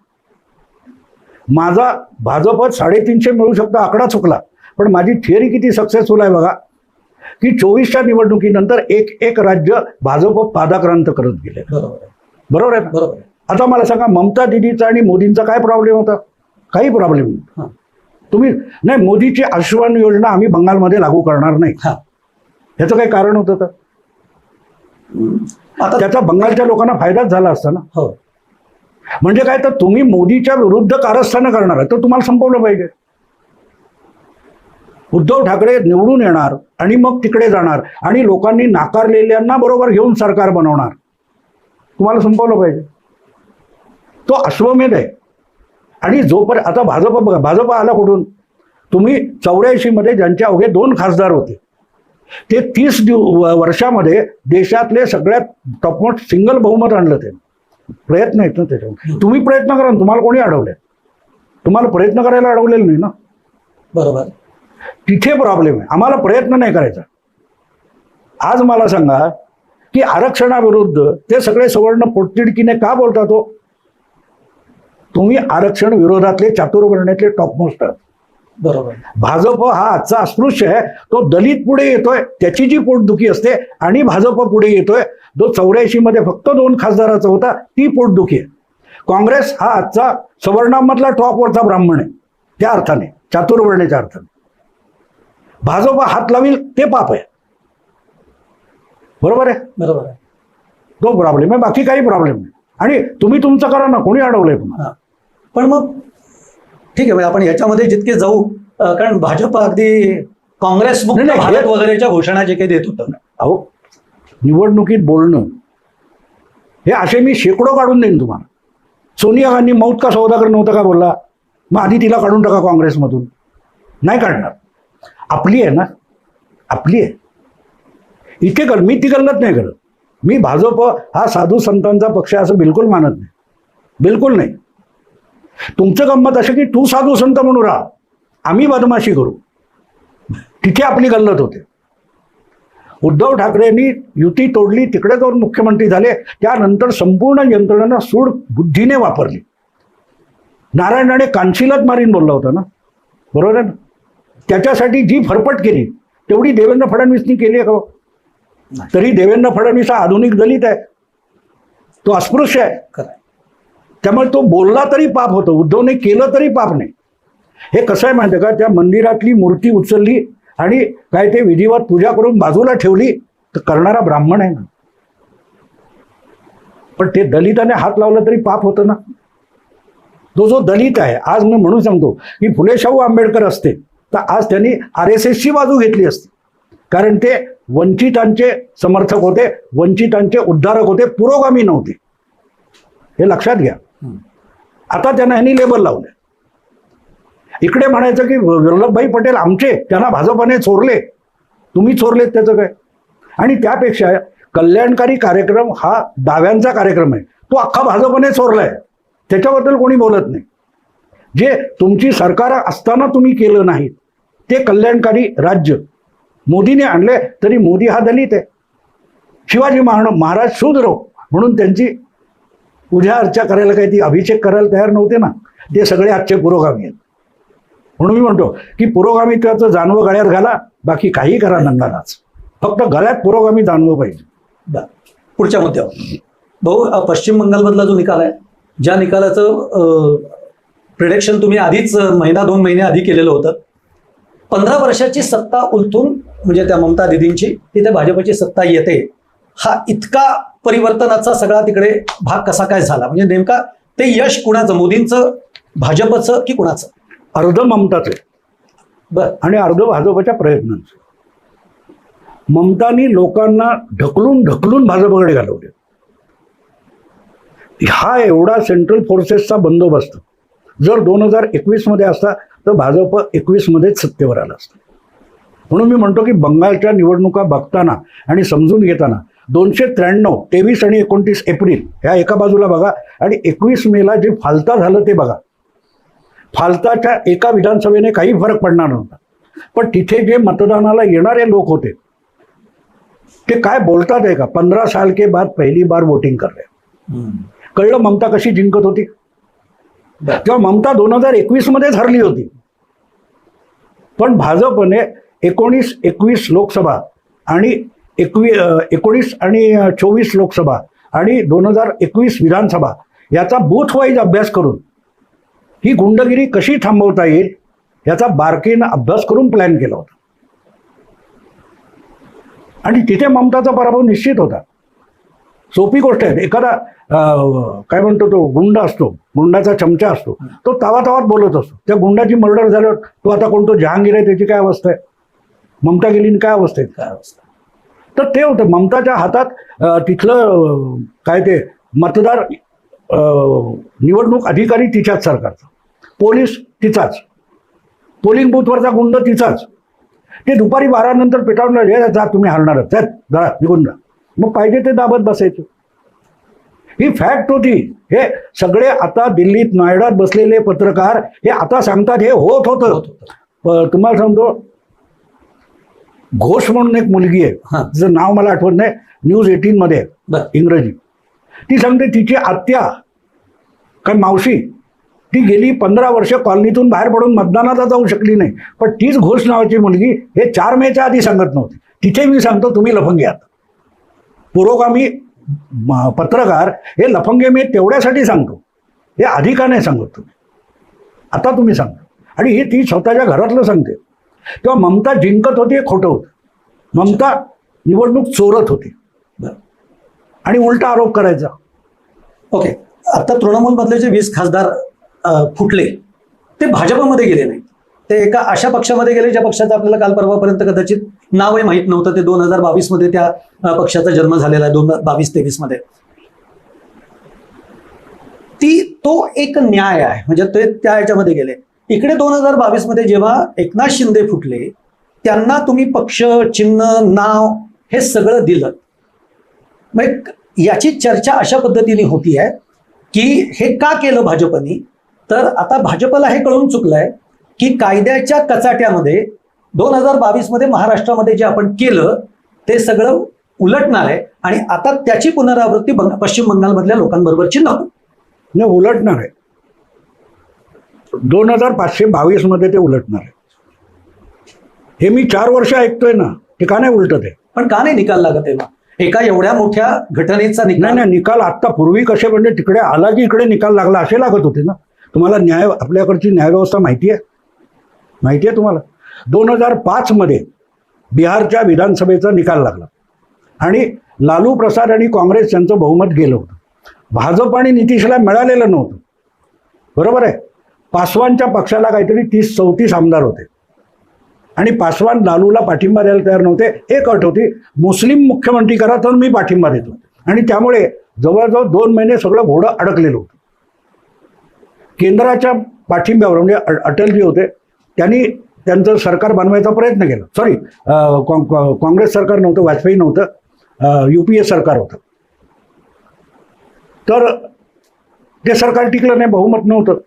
माझा भाजप 350 मिळू शकतो, आकडा चुकला, पण माझी थिअरी किती सक्सेसफुल आहे बघा की 24च्या निवडणुकीनंतर एक राज्य भाजप पादाक्रांत करत गेले. बरोबर आहे. बरोबर. आता मला सांगा, ममता दिदीचा आणि मोदींचा काय प्रॉब्लेम होता? काही प्रॉब्लेम नाही. तुम्ही नाही, मोदीची आयुष्यमान योजना आम्ही बंगालमध्ये लागू करणार नाही, ह्याचं काही कारण होतं का? आता त्याचा बंगालच्या लोकांना फायदाच झाला असता ना. हो, म्हणजे काय, तर तुम्ही मोदीच्या विरुद्ध कारस्थानं करणार आहे तर तुम्हाला संपवलं पाहिजे. उद्धव ठाकरे निवडून येणार आणि मग तिकडे जाणार आणि लोकांनी नाकारलेल्यांना बरोबर घेऊन सरकार बनवणार. तुम्हाला संपवलं पाहिजे. तो अश्वमेध आहे. आणि जोपर्यंत आता भाजप बघा, भाजप आला कुठून? तुम्ही 84 मध्ये ज्यांचे अवघे 2 खासदार होते ते 30 वर्षामध्ये देशातले सगळ्यात टॉपमोस्ट सिंगल बहुमत आणलं. ते प्रयत्न आहेत ना त्याच्यावर. तुम्ही प्रयत्न करा ना, तुम्हाला कोणी अडवले? तुम्हाला प्रयत्न करायला अडवलेलं नाही ना. बरोबर. तिथे प्रॉब्लेम आहे. आम्हाला प्रयत्न नाही करायचा. आज मला सांगा की आरक्षणाविरुद्ध ते सगळे सवर्ण पोटतिडकीने का बोलतात? तो तुम्ही आरक्षण विरोधातले चातुर्वर्ण्यातले टॉपमोस्ट आहात. बरोबर. भाजप हा आजचा अस्पृश्य आहे. तो दलित पुढे येतोय, त्याची जी पोटदुखी असते, आणि भाजप पुढे येतोय जो 84 मध्ये फक्त 2 खासदाराचा होता, ती पोटदुखी आहे. काँग्रेस हा आजचा सवर्णामधला टॉपवरचा ब्राह्मण आहे त्या अर्थाने, चातुर्वर्ण्याच्या अर्थाने. भाजप हात लावील ते पाप आहे. बरोबर आहे. बरोबर आहे. तो प्रॉब्लेम आहे, बाकी काही प्रॉब्लेम नाही. आणि तुम्ही तुमचं करा ना, कोणी अडवलंय तुम्हाला? पण मग ठीक आहे, म्हणजे आपण याच्यामध्ये जितके जाऊ, कारण भाजप अगदी काँग्रेस मुक्त भारत वगैरेच्या घोषणा जे काही देत होतं. अहो, निवडणुकीत बोलणं हे असे मी शेकडो काढून देईन तुम्हाला. सोनिया गांधी मौत का सौदागर नव्हता का बोलला? मग आधी तिला काढून टाका काँग्रेसमधून. नाही काढणार. आपली आहे ना, आपली आहे. इथे कर, मी ती गल्लत नाही करत. मी भाजप हा साधू संतांचा पक्ष असं बिलकुल मानत नाही, बिलकुल नाही. तुमचं गंमत असं की तू साधू संत म्हणून राहा, आम्ही बदमाशी करू, तिथे आपली गल्लत होते. उद्धव ठाकरेंनी युती तोडली, तिकडे जाऊन मुख्यमंत्री झाले, त्यानंतर संपूर्ण यंत्रणा सूड बुद्धीने वापरली. नारायण राणे कांशीलाच मारीन बोलला होता ना, बरोबर आहे ना? त्याच्यासाठी जी फरफट केली तेवढी देवेंद्र फडणवीसनी केली आहे का? तरी देवेंद्र फडणवीस हा आधुनिक दलित आहे, तो अस्पृश्य आहे. त्यामुळे तो बोलला तरी पाप होतं, उद्धवने केलं तरी पाप नाही. हे कसं आहे माहिती आहे का? त्या मंदिरातली मूर्ती उचलली आणि काय ते विधिवत पूजा करून बाजूला ठेवली तर करणारा ब्राह्मण आहे ना. पण ते दलिताने हात लावला तरी पाप होतं ना. तो जो दलित आहे, आज मी म्हणून सांगतो की फुले शाहू आंबेडकर असते तर आज त्यांनी RSSची बाजू घेतली असती. कारण ते वंचितांचे समर्थक होते, वंचितांचे उद्धारक होते, पुरोगामी नव्हते. हे लक्षात घ्या. आता त्यांना ह्यांनी लेबल लावले. इकडे म्हणायचं की वल्लभभाई पटेल आमचे, त्यांना भाजपाने चोरले. तुम्ही चोरलेत त्याचं काय? आणि त्यापेक्षा कल्याणकारी कार्यक्रम हा डाव्यांचा कार्यक्रम आहे, तो अख्खा भाजपने चोरलाय. त्याच्याबद्दल कोणी बोलत नाही. जे तुमची सरकार असताना तुम्ही केलं नाही ते कल्याणकारी राज्य मोदीने आणले, तरी मोदी हा दलित आहे. शिवाजी महाराज शूद्र म्हणून त्यांची पूजा अर्चा करायला काही ती अभिषेक करायला तयार नव्हते ना. ते सगळे आजचे पुरोगामी आहेत. म्हणून मी म्हणतो की पुरोगामित्वाचं जानवं गळ्यात घाला, बाकी काही करा नंदानाच, फक्त गळ्यात पुरोगामी जानवं पाहिजे. पुढच्या मुद्द्यावर भाऊ, पश्चिम बंगालमधला जो निकाल आहे, ज्या निकालाचं प्रिडिक्शन तुम्ही आधीच 1-2 महिने आधी केलेलं होतं, 15 वर्षाची सत्ता उलटून म्हणजे त्या ममता दिदींची, तिथे भाजपची सत्ता येते, हा इतका परिवर्तनाचा सगळा तिकडे भाग कसा काय झाला? म्हणजे नेमका ते यश कुणाचं, मोदींचं, भाजपचं की कुणाचं? अर्ध ममताचं बर आणि अर्ध भाजपच्या प्रयत्नांचं. ममतानी लोकांना ढकलून ढकलून भाजपकडे घालवले. हा एवढा सेंट्रल फोर्सेसचा बंदोबस्त जर 2021 मध्ये असता तर भाजप 21 मध्येच सत्तेवर आला असतं. म्हणून मी म्हणतो की बंगालच्या निवडणुका बघताना आणि समजून घेताना 293, 23 आणि 29 एप्रिल ह्या एका बाजूला बघा, आणि 21 मेला जे फालता झालं ते बघा. फालताच्या एका विधानसभेने काही फरक पडणार नव्हता, पण तिथे जे मतदानाला येणारे लोक होते ते काय बोलतात आहे का, 15 साल के बाद पहली बार वोटिंग कर रहे. कळलं ममता कशी जिंकत होती. तेव्हा ममता 2021 मध्येच हरली होती, पण भाजपने 19-21 लोकसभा आणि 19 आणि 24 लोकसभा आणि 2021 विधानसभा याचा बूथ वाईज अभ्यास करून ही गुंडगिरी कशी थांबवता येईल याचा बारकाईने अभ्यास करून प्लॅन केला होता. आणि तिथे ममताचा पराभव निश्चित होता. सोपी गोष्ट आहे. एखादा काय म्हणतो तो गुंड असतो, गुंडाचा चमचा असतो, तो तावातावात बोलत असतो. त्या गुंडाची मर्डर झाल्यावर तो आता कोणतो जहांगीर आहे त्याची काय अवस्था आहे, ममता गेलीन काय अवस्था आहे, काय अवस्था. तर ते होतं. ममताच्या हातात तिथलं काय ते मतदार निवडणूक अधिकारी तिच्याच सरकारचा, पोलीस तिचाच, पोलिंग बूथवरचा गुंड तिचाच. ते दुपारी 12 नंतर पेटावून हे जा तुम्ही हरणारच, जा जरा निघून जा. मग पाहिजे ते दाबत बसायचं. ही फॅक्ट होती. हे सगळे आता दिल्लीत नोएडात बसलेले पत्रकार हे आता सांगतात हे होत होतं. तुम्हाला सांगतो, घोष म्हणून एक मुलगी आहे, तिचं नाव मला आठवत नाही, न्यूज 18 मध्ये आहे, इंग्रजी. ती सांगते तिची आत्या काय मावशी ती गेली 15 वर्ष कॉलनीतून बाहेर पडून मतदानाला जाऊ शकली नाही. पण तीच घोष नावाची मुलगी हे 4 मेच्या आधी सांगत नव्हती. तिथे मी सांगतो तुम्ही लफंगे आहात. पुरोगामी पत्रकार हे लफंगे मी तेवढ्यासाठी सांगतो, हे आधी का नाही सांगत तुम्ही, आता तुम्ही सांगता. आणि ही ती स्वतःच्या घरातलं सांगते. तेव्हा ममता जिंकत होती हे खोटं होतं. ममता निवडणूक चोरत होती आणि उलटा आरोप करायचा. ओके, आता तृणमूलमधले जे 20 खासदार फुटले ते भाजपमध्ये गेले नाही, ते एका अशा पक्षामध्ये गेले ज्या पक्षाचं आपल्याला काल परवापर्यंत कदाचित नावही माहीत नव्हतं. ते 2022 मध्ये त्या पक्षाचा जन्म झालेला आहे, 2022-23 मध्ये. तो एक न्याय आहे, म्हणजे ते त्या ह्याच्यामध्ये गेले. इकडे 2022 मध्ये जेव्हा एकनाथ शिंदे फुटले, त्यांना तुम्ही पक्ष, चिन्ह, नाव हे सगळं दिलं. मग याची चर्चा अशा पद्धतीने होती आहे की हे का केलं भाजपनी. तर आता भाजपला हे कळून चुकलंय की कायद्याच्या कचाट्यामध्ये 2022 मध्ये महाराष्ट्रामध्ये जे आपण केलं ते सगळं उलटणार आहे आणि आता त्याची पुनरावृत्ती पश्चिम बंगालमधल्या लोकांबरोबरची नाही उलटणार आहे. 2522 मध्ये ते उलटणार आहे. हे मी 4 वर्ष ऐकतोय ना, ते का नाही उलटत आहे. पण का नाही निकाल लागत तेव्हा एका एवढ्या मोठ्या घटनेचा निकाल. नाही निकाल आता पूर्वी कसे म्हणजे तिकडे आला की इकडे निकाल लागला असे लागत होते ना. तुम्हाला न्याय, आपल्याकडची न्यायव्यवस्था माहिती आहे तुम्हाला. 2005 मध्ये बिहारच्या विधानसभेचा निकाल लागला आणि लालू प्रसाद आणि काँग्रेस यांचं बहुमत गेलं होतं. भाजप आणि नितीशला मिळालेलं नव्हतं, बरोबर आहे. पासवानच्या पक्षाला काहीतरी 30-34 आमदार होते आणि पासवान लालूला पाठिंबा द्यायला तयार नव्हते. एक अट होती, मुस्लिम मुख्यमंत्री करा तर मी पाठिंबा देतो. आणि त्यामुळे जवळजवळ 2 महिने सगळं घोडं अडकलेलं होतं. केंद्राच्या पाठिंब्यावर म्हणजे अटलजी होते, त्यांनी त्यांचं सरकार बनवायचा प्रयत्न केला. सॉरी, काँग्रेस सरकार नव्हतं, वाजपेयी नव्हतं, UPA सरकार होतं. तर ते सरकार टिकलं नाही, बहुमत नव्हतं.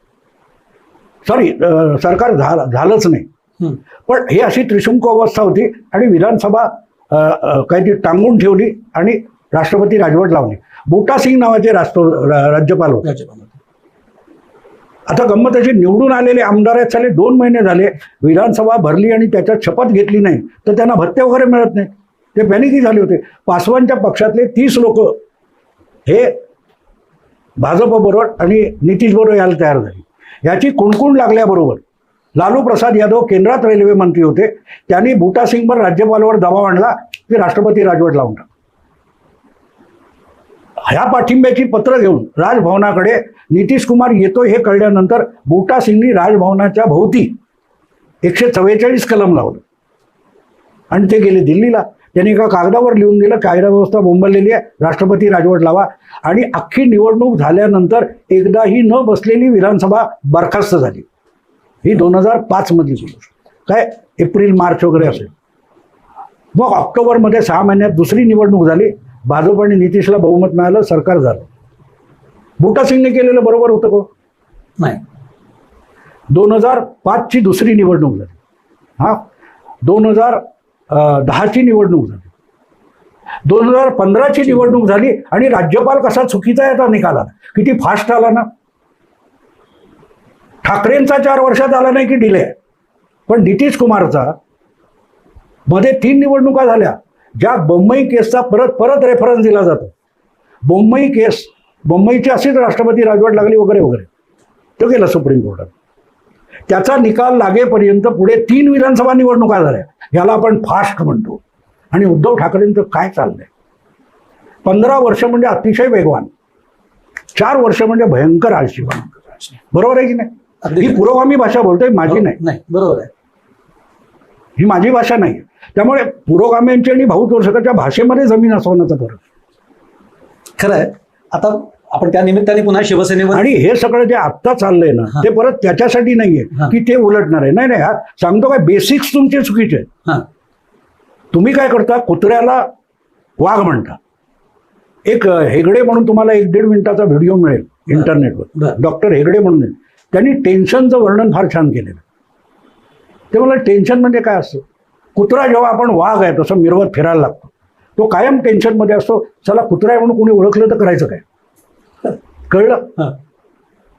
सॉरी, सरकार झालंच नाही. पण ही अशी त्रिशंकू अवस्था होती आणि विधानसभा काहीतरी टांगून ठेवली आणि राष्ट्रपती राजवट लावली. बूटा सिंग नावाचे राज्यपाल होते. आता गंमत अशी, निवडून आलेले आमदार आहेत साले 2 महिने झाले, विधानसभा भरली आणि त्याच्यात शपथ घेतली नाही तर त्यांना भत्ते वगैरे मिळत नाही. ते पॅनिकी झाले होते. पासवानच्या पक्षातले 30 लोक हे भाजपबरोबर आणि नितीशबरोबर यायला तयार झाली. याची कुणकुण लागल्याबरोबर लालू प्रसाद यादव केंद्रात रेल्वे मंत्री होते, त्यांनी बूटा सिंगवर राज्यपालावर दबाव आणला की राष्ट्रपती राजवट लावून टाक. ह्या पाठिंब्याची पत्र घेऊन राजभवनाकडे नितीश कुमार येतो हे कळल्यानंतर बूटा सिंगनी राजभवनाच्या भोवती 144 कलम लावलं आणि ते गेले दिल्लीला. त्यांनी एका कागदावर लिहून दिलं, कायदा व्यवस्था बोंबललेली आहे, राष्ट्रपती राजवट लावा. आणि अख्खी निवडणूक झाल्यानंतर एकदाही न बसलेली विधानसभा बरखास्त झाली. ही 2005 मधली गोष्ट, काय एप्रिल-मार्च वगैरे असेल. मग ऑक्टोबरमध्ये 6 महिन्यात दुसरी निवडणूक झाली, भाजप आणि नितीशला बहुमत मिळालं, सरकार झालं. बूटा सिंगने केलेलं बरोबर होतं का नाही. 2005ची दुसरी निवडणूक झाली, 2010ची निवडणूक झाली, 2015ची निवडणूक झाली आणि राज्यपाल कसा चुकीचा याचा निकाल आला. किती फास्ट आला ना. ठाकरेंचा 4 वर्षात आला नाही की डिले. पण नितीश कुमारचा मध्ये 3 निवडणुका झाल्या, ज्या बंबई केसचा परत रेफरन्स दिला जातो. बंबई केस, बंबईची अशीच राष्ट्रपती राजवट लागली वगैरे वगैरे, तो गेला सुप्रीम कोर्टात. त्याचा निकाल लागेपर्यंत पुढे 3 विधानसभा निवडणुका झाल्या. याला आपण फास्ट म्हणतो. आणि उद्धव ठाकरेंचं काय चाललंय, 15 वर्ष म्हणजे अतिशय वेगवान, 4 वर्ष म्हणजे भयंकर आळशीपणा. बरोबर आहे की नाही? अगदी ही पुरोगामी भाषा बोलतोय, माझी नाही. नाही, बरोबर आहे. ही माझी भाषा नाही. त्यामुळे पुरोगाम्यांची आणि भाऊ तोरसकरच्या भाषेमध्ये जमीन आसमानाचा फरक. खरं आहे. आता आपण त्या निमित्ताने पुन्हा शिवसेनेवर आणि हे सगळं जे आत्ता चाललंय ना, हा. ते परत त्याच्यासाठी नाहीये हा. की ते उलटणार आहे. नाही नाही, हा सांगतो काय, बेसिक्स तुमचे चुकीचे आहेत. हा तुम्ही काय करता, कुत्र्याला वाघ म्हणता. एक हेगडे म्हणून तुम्हाला 1-1.5 मिनिटाचा व्हिडिओ मिळेल इंटरनेटवर, बरं. डॉक्टर हेगडे म्हणून आहेत. त्यांनी टेन्शनचं वर्णन फार छान केलेलं. ते मला टेन्शन म्हणजे काय असतं, कुत्रा जेव्हा आपण वाघ आहे तसं मिरवत फिरायला लागतो, तो कायम टेन्शनमध्ये असतो. चला कुत्रा आहे म्हणून कोणी ओळखलं तर करायचं काय. कळलं? हा.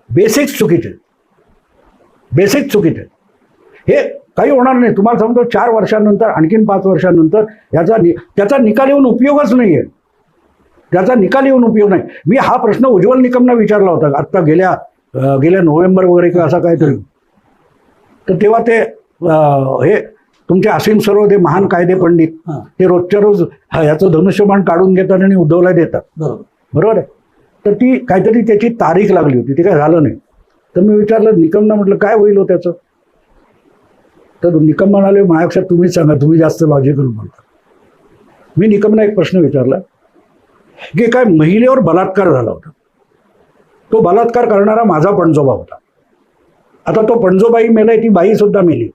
बेसिक्स चुकीचे, बेसिक्स चुकीचे. हे काही होणार नाही. तुम्हाला सांगतो 4 वर्षांनंतर, आणखीन 5 वर्षांनंतर त्याचा निकाल येऊन उपयोगच नाहीये. त्याचा निकाल येऊन उपयोग नाही. मी हा प्रश्न उज्ज्वल निकमना विचारला होता आत्ता गेल्या नोव्हेंबर वगैरे किंवा असा काहीतरी. तर तेव्हा ते हे तुमचे असीम सर्व ते महान कायदे पंडित हा. ते रोजच्या रोज ह्याचं धनुष्यबाण काढून घेतात आणि उद्धवला देतात. बरोबर. बरोबर आहे. तर ती काहीतरी त्याची तारीख लागली होती, ते काय झालं नाही. तर मी विचारलं निकमना, म्हटलं काय होईल हो त्याचं. तर निकम म्हणाले, माझ्यापेक्षा तुम्हीच सांगा, तुम्ही जास्त लॉजिकल बोलता. मी निकमना एक प्रश्न विचारला की काय महिलेवर बलात्कार झाला होता, तो बलात्कार करणारा माझा पणजोबा होता. आता तो पणजोबाई मेलाय, ती बाई सुद्धा मेली.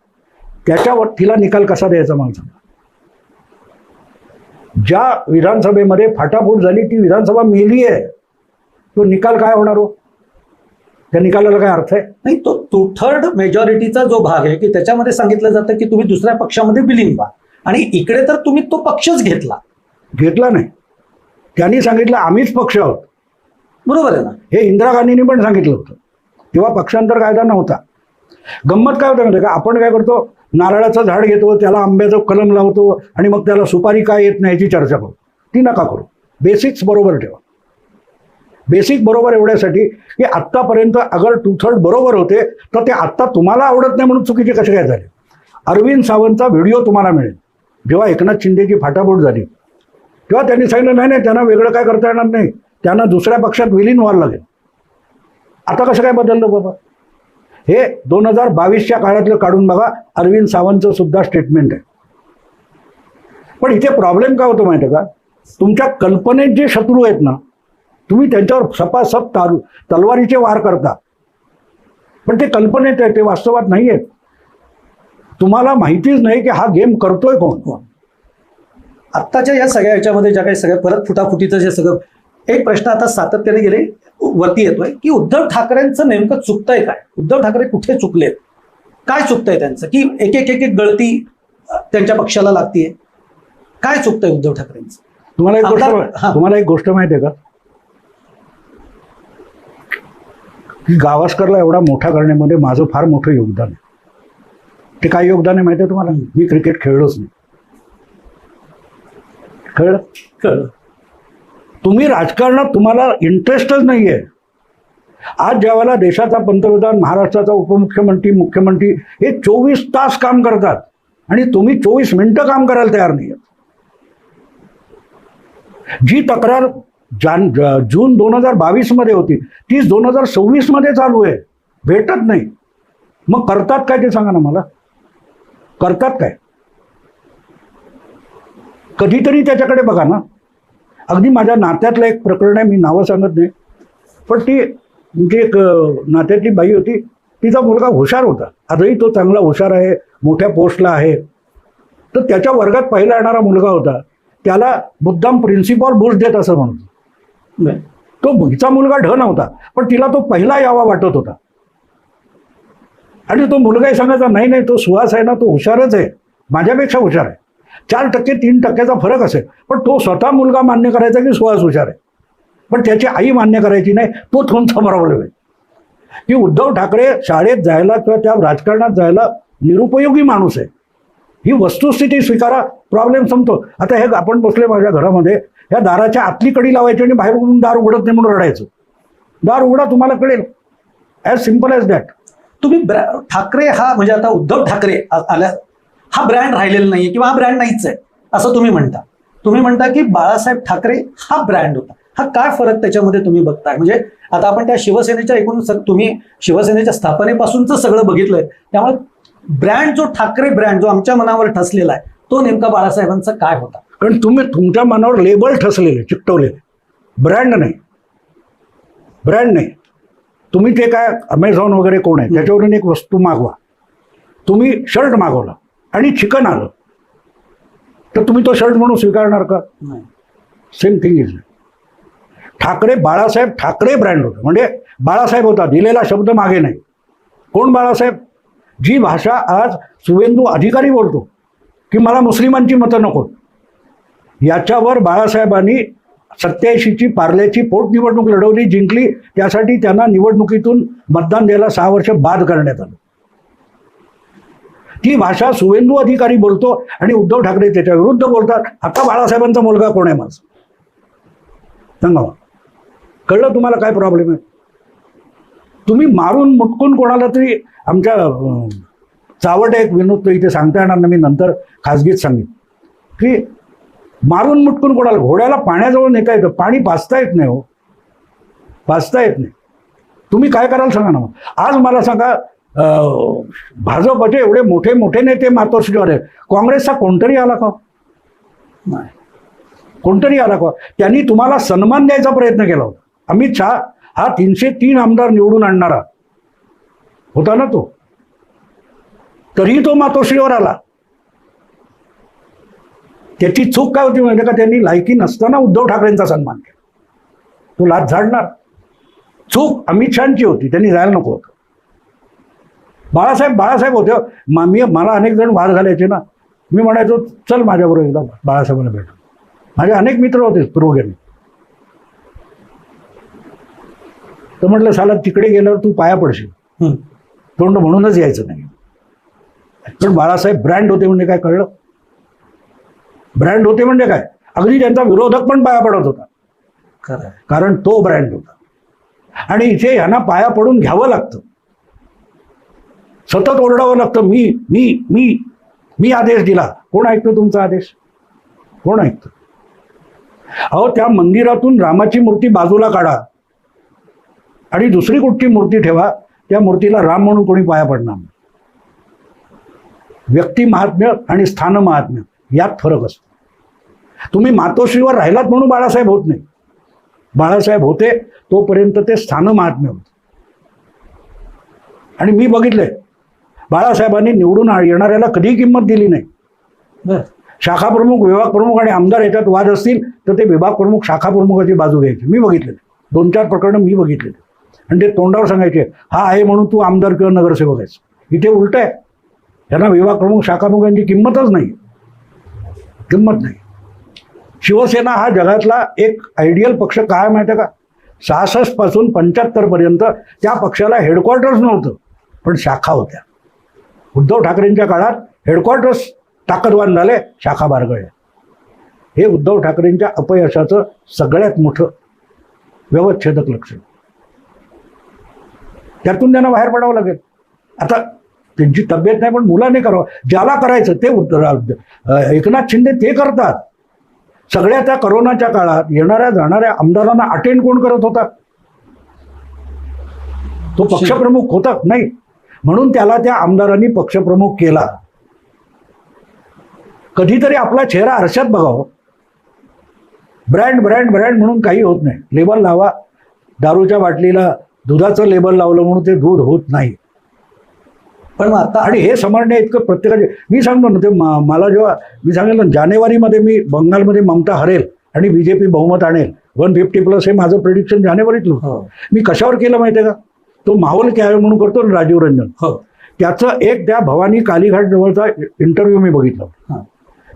त्याच्यावर तिला निकाल कसा द्यायचा मला सांगा. ज्या विधानसभेमध्ये फाटाफूट झाली ती विधानसभा मेली आहे, तो निकाल काय होणार हो? त्या निकालाला काय अर्थ आहे? नाही, तो 2/3 मेजॉरिटीचा जो भाग आहे की त्याच्यामध्ये सांगितलं जातं की तुम्ही दुसऱ्या पक्षामध्ये विलीन व्हा, आणि इकडे तर तुम्ही तो पक्षच घेतला नाही. त्यांनी सांगितलं आम्हीच पक्ष आहोत. बरोबर आहे ना? हे इंदिरा गांधींनी पण सांगितलं होतं. तेव्हा पक्षांतर कायदा नव्हता. गंमत काय होतं माहिती का, आपण काय करतो, नारळाचं झाड घेतो, त्याला आंब्याचं कलम लावतो आणि मग त्याला सुपारी काय येत नाही याची चर्चा करू. ती नका करू. बेसिक्स बरोबर ठेवा. बेसिक बरोबर एवढ्यासाठी की आत्तापर्यंत अगर 2/3 बरोबर होते, तर ते आत्ता तुम्हाला आवडत नाही म्हणून चुकीचे कसे काय झाले. अरविंद सावंतचा व्हिडिओ तुम्हाला मिळेल. जेव्हा एकनाथ शिंदेची फाटाफूट झाली तेव्हा त्यांनी सांगितलं नाही नाही, त्यांना वेगळं काय करता येणार नाही, त्यांना दुसऱ्या पक्षात विलीन व्हायला लागेल. आता कसं काय बदललं बाबा? हे 2022च्या काळातलं काढून बघा, अरविंद सावंतचं सुद्धा स्टेटमेंट आहे. पण इथे प्रॉब्लेम काय होतो माहिती आहे का, तुमच्या कल्पनेत जे शत्रू आहेत ना, तुम्ही त्यांच्यावर सपासप तलवारीचे वार करता, पण ते कल्पनेत आहे, ते वास्तवात नाही आहेत. तुम्हाला माहितीच नाही की हा गेम करतोय कोण. आत्ताच्या या सगळ्या ह्याच्यामध्ये ज्या काही सगळ्या परत फुटाफुटीचं जे सगळं, एक प्रश्न आता सातत्याने गेले वरती येतोय की उद्धव ठाकरेंचं नेमकं चुकतंय काय? उद्धव ठाकरे कुठे चुकलेत, काय चुकतंय त्यांचं, की एक एक एक एक गळती त्यांच्या पक्षाला लागतीये? काय चुकतंय उद्धव ठाकरेंचं? तुम्हाला एक गोष्ट माहिती आहे का, की गावस्करला एवढा मोठा करण्यामध्ये माझं फार मोठं योगदान आहे. ते काय योगदान आहे माहिती आहे तुम्हाला? मी क्रिकेट खेळलोच नाही. कळलं? तुम्ही राजकारणात तुम्हाला इंटरेस्टच नाहीये. आज ज्यावेळेला देशाचा पंतप्रधान, महाराष्ट्राचा उपमुख्यमंत्री, मुख्यमंत्री हे 24 तास काम करतात आणि तुम्ही 24 मिनिटं काम करायला तयार नाही. जी तक्रार जून 2022 मध्ये होती तीच 2026 मध्ये चालू आहे. भेटत नाही. मग करतात काय ते सांगा ना मला. करतात काय? कधीतरी त्याच्याकडे बघा ना. अगदी माझ्या नात्यातलं एक प्रकरण आहे, मी नावं सांगत नाही, पण ती म्हणजे एक नात्यातली बाई होती, तिचा मुलगा हुशार होता, आजही तो चांगला हुशार आहे, मोठ्या पोस्टला आहे. तर त्याच्या वर्गात पहिला येणारा मुलगा होता, त्याला मुद्दाम प्रिन्सिपॉल बुश देत असं म्हणून. तो हिचा मुलगा ढ नव्हता, पण तिला तो पहिला यावा वाटत होता. आणि तो मुलगाही सांगायचा नाही नाही, तो सुहास आहे ना, तो हुशारच आहे, माझ्यापेक्षा हुशार आहे. 4% 3%चा फरक असेल, पण तो स्वतः मुलगा मान्य करायचा की सुहास हुशार आहे, पण त्याची आई मान्य करायची नाही. तो तुमचा प्रॉब्लेम आहे की उद्धव ठाकरे शाळेत जायला किंवा त्या राजकारणात जायला निरुपयोगी माणूस आहे. ही वस्तुस्थिती स्वीकारा, प्रॉब्लेम संपतो. आता हे आपण बसले माझ्या घरामध्ये, ह्या दाराच्या आतली कडी लावायची आणि बाहेरून दार उघडत नाही म्हणून रडायचं. दार उघडा, तुम्हाला कळेल. As simple as that. तुम्ही ठाकरे हा म्हणजे आता उद्धव ठाकरे आल्या, हा ब्रँड राहिलेला नाहीये किंवा हा ब्रँड नाहीच आहे असं तुम्ही म्हणता. तुम्ही म्हणता की बाळासाहेब ठाकरे हा ब्रँड होता. हा काय फरक त्याच्यामध्ये तुम्ही बघताय? म्हणजे आता आपण त्या शिवसेनेच्या एकूण तुम्ही शिवसेनेच्या स्थापनेपासूनच सगळं बघितलंय, त्यामुळे ब्रँड जो ठाकरे ब्रँड जो आमच्या मनावर ठसलेला आहे तो नेमका बाळासाहेबांचा काय होता? कारण तुम्ही तुमच्या मनावर लेबल ठसलेले, चिकटवलेले, ब्रँड नाही. ब्रँड नाही. तुम्ही ते काय अमेझॉन वगैरे कोण आहे त्याच्यावरून एक वस्तू मागवा. तुम्ही शर्ट मागवला आणि चिकन आलं तर तुम्ही तो शर्ट म्हणून स्वीकारणार का? नाही. Same thing is. Thackeray, Balasaheb Thackeray brand होतं. म्हणजे बाळासाहेब होता, दिलेला शब्द मागे नाही. कोण बाळासाहेब? जी भाषा आज शुवेंदू अधिकारी बोलतो की मला मुस्लिमांची मतं नको, याच्यावर बाळासाहेबांनी 87ची पार्ल्याची पोटनिवडणूक लढवली, जिंकली. त्यासाठी त्यांना निवडणुकीतून मतदान द्यायला 6 वर्ष बाद करण्यात आलं. ती भाषा शुवेंदू अधिकारी बोलतो आणि उद्धव ठाकरे त्याच्या विरुद्ध बोलतात. आता बाळासाहेबांचा मुलगा कोण आहे माझा? सांगा. कळलं तुम्हाला काय प्रॉब्लेम आहे? तुम्ही मारून मुटकून कोणाला तरी, आमच्या चावट एक विनोद तो इथे सांगता येणार ना, मी नंतर खासगीत सांगेन की मारून मुटकून कोणाला, घोड्याला पाण्याजवळ नेता येतं, पाणी पाजता येत नाही. हो, पाजता येत नाही. तुम्ही काय कराल सांगा ना. आज मला सांगा, भाजपचे एवढे मोठे मोठे नेते मातोश्रीवर आहेत, काँग्रेसचा कोणतरी आला का? नाही. कोणतरी आला का? त्यांनी तुम्हाला सन्मान द्यायचा प्रयत्न केला होता. अमित शहा हा 303 आमदार निवडून आणणारा होता ना तो, तरीही तो मातोश्रीवर आला. त्याची चूक काय होती म्हणजे का, त्यांनी लायकी नसताना उद्धव ठाकरेंचा सन्मान केला. तो लाच झाडणार. चूक अमित शहाची होती, त्यांनी जायला नको होतं. बाळासाहेब होते. मला अनेक जण वाद घालायचे ना, मी म्हणायचो चल माझ्याबरोबर एकदा बाळासाहेबांना भेट. माझे अनेक मित्र होते पुरोगामी. तर म्हटलं साला तिकडे गेल्यावर तू पाया पडशील, तोंड म्हणूनच यायचं नाही. पण बाळासाहेब ब्रँड होते म्हणजे काय कळलं? ब्रँड होते म्हणजे काय? अगदी त्यांचा विरोधक पण पाया पडत होता, कारण तो ब्रँड होता. आणि इथे ह्यांना पाया पडून घ्यावं लागतं, सतत ओरडावं लागतं. मी मी मी मी आदेश दिला. कोण ऐकतं तुमचा आदेश? कोण ऐकतं? अहो, त्या मंदिरातून रामाची मूर्ती बाजूला काढा आणि दुसरी कुठची मूर्ती ठेवा, त्या मूर्तीला राम म्हणून कोणी पाया पडणार नाही. व्यक्ती महात्म्य आणि स्थान महात्म्य यात फरक असतो. तुम्ही मातोश्रीवर राहिलात म्हणून बाळासाहेब होत नाही. बाळासाहेब होते तोपर्यंत ते स्थान महात्म्य होते. आणि मी बघितलंय, बाळासाहेबांनी निवडून येणाऱ्याला कधीही किंमत दिली नाही. शाखा प्रमुख, विभाग प्रमुख आणि आमदार याच्यात वाद असतील तर ते विभाग प्रमुख शाखा प्रमुखाची बाजू घ्यायची. मी बघितलेले 2-4 प्रकरणं मी बघितलेले. आणि ते तोंडावर सांगायचे हा आहे म्हणून तू आमदार किंवा नगरसेवक आहेस. इथे उलट आहे. यांना विभाग प्रमुख, शाखा प्रमुखांची किंमतच नाही. किंमत नाही. शिवसेना हा जगातला एक आयडियल पक्ष. काय माहिती आहे का, 66 पासून 75 पर्यंत त्या पक्षाला हेडक्वार्टर्स नव्हतं, पण शाखा होत्या. उद्धव ठाकरेंच्या काळात हेडक्वार्टर्स ताकदवान झाले, शाखा बारगळल्या. हे उद्धव ठाकरेंच्या अपयशाचं सगळ्यात मोठं व्यवच्छेदक लक्षण. त्यातून त्यांना बाहेर पडावं लागेल. आता त्यांची तब्येत नाही, पण मुलाने करावं. ज्याला करायचं ते एकनाथ शिंदे ते करतात. सगळ्या त्या करोनाच्या काळात येणाऱ्या जाणाऱ्या आमदारांना अटेंड कोण करत होता? तो पक्षप्रमुख होता नाही, म्हणून त्याला त्या आमदारांनी पक्षप्रमुख केला. कधीतरी आपला चेहरा आरशात बघावं. ब्रँड ब्रँड ब्रँड म्हणून काही होत नाही. लेबल लावा. दारूच्या बाटलीला दुधाचं लेबल लावलं म्हणून ते दूध होत नाही. पण आता आणि हे समजणे इतकं प्रत्येकाचे. मी सांगतो ना, ते मला जेव्हा मी सांगितलं जानेवारीमध्ये मी बंगालमध्ये ममता हरेल आणि बीजेपी बहुमत आणेल 150+ हे माझं प्रेडिक्शन जानेवारीतलं होतं. मी कशावर केलं माहिती आहे का? तो माहोल क्या म्हणून करतो ना राजीव रंजन, त्याचं एक त्या भवानी कालीघाट जवळचा इंटरव्ह्यू मी बघितला.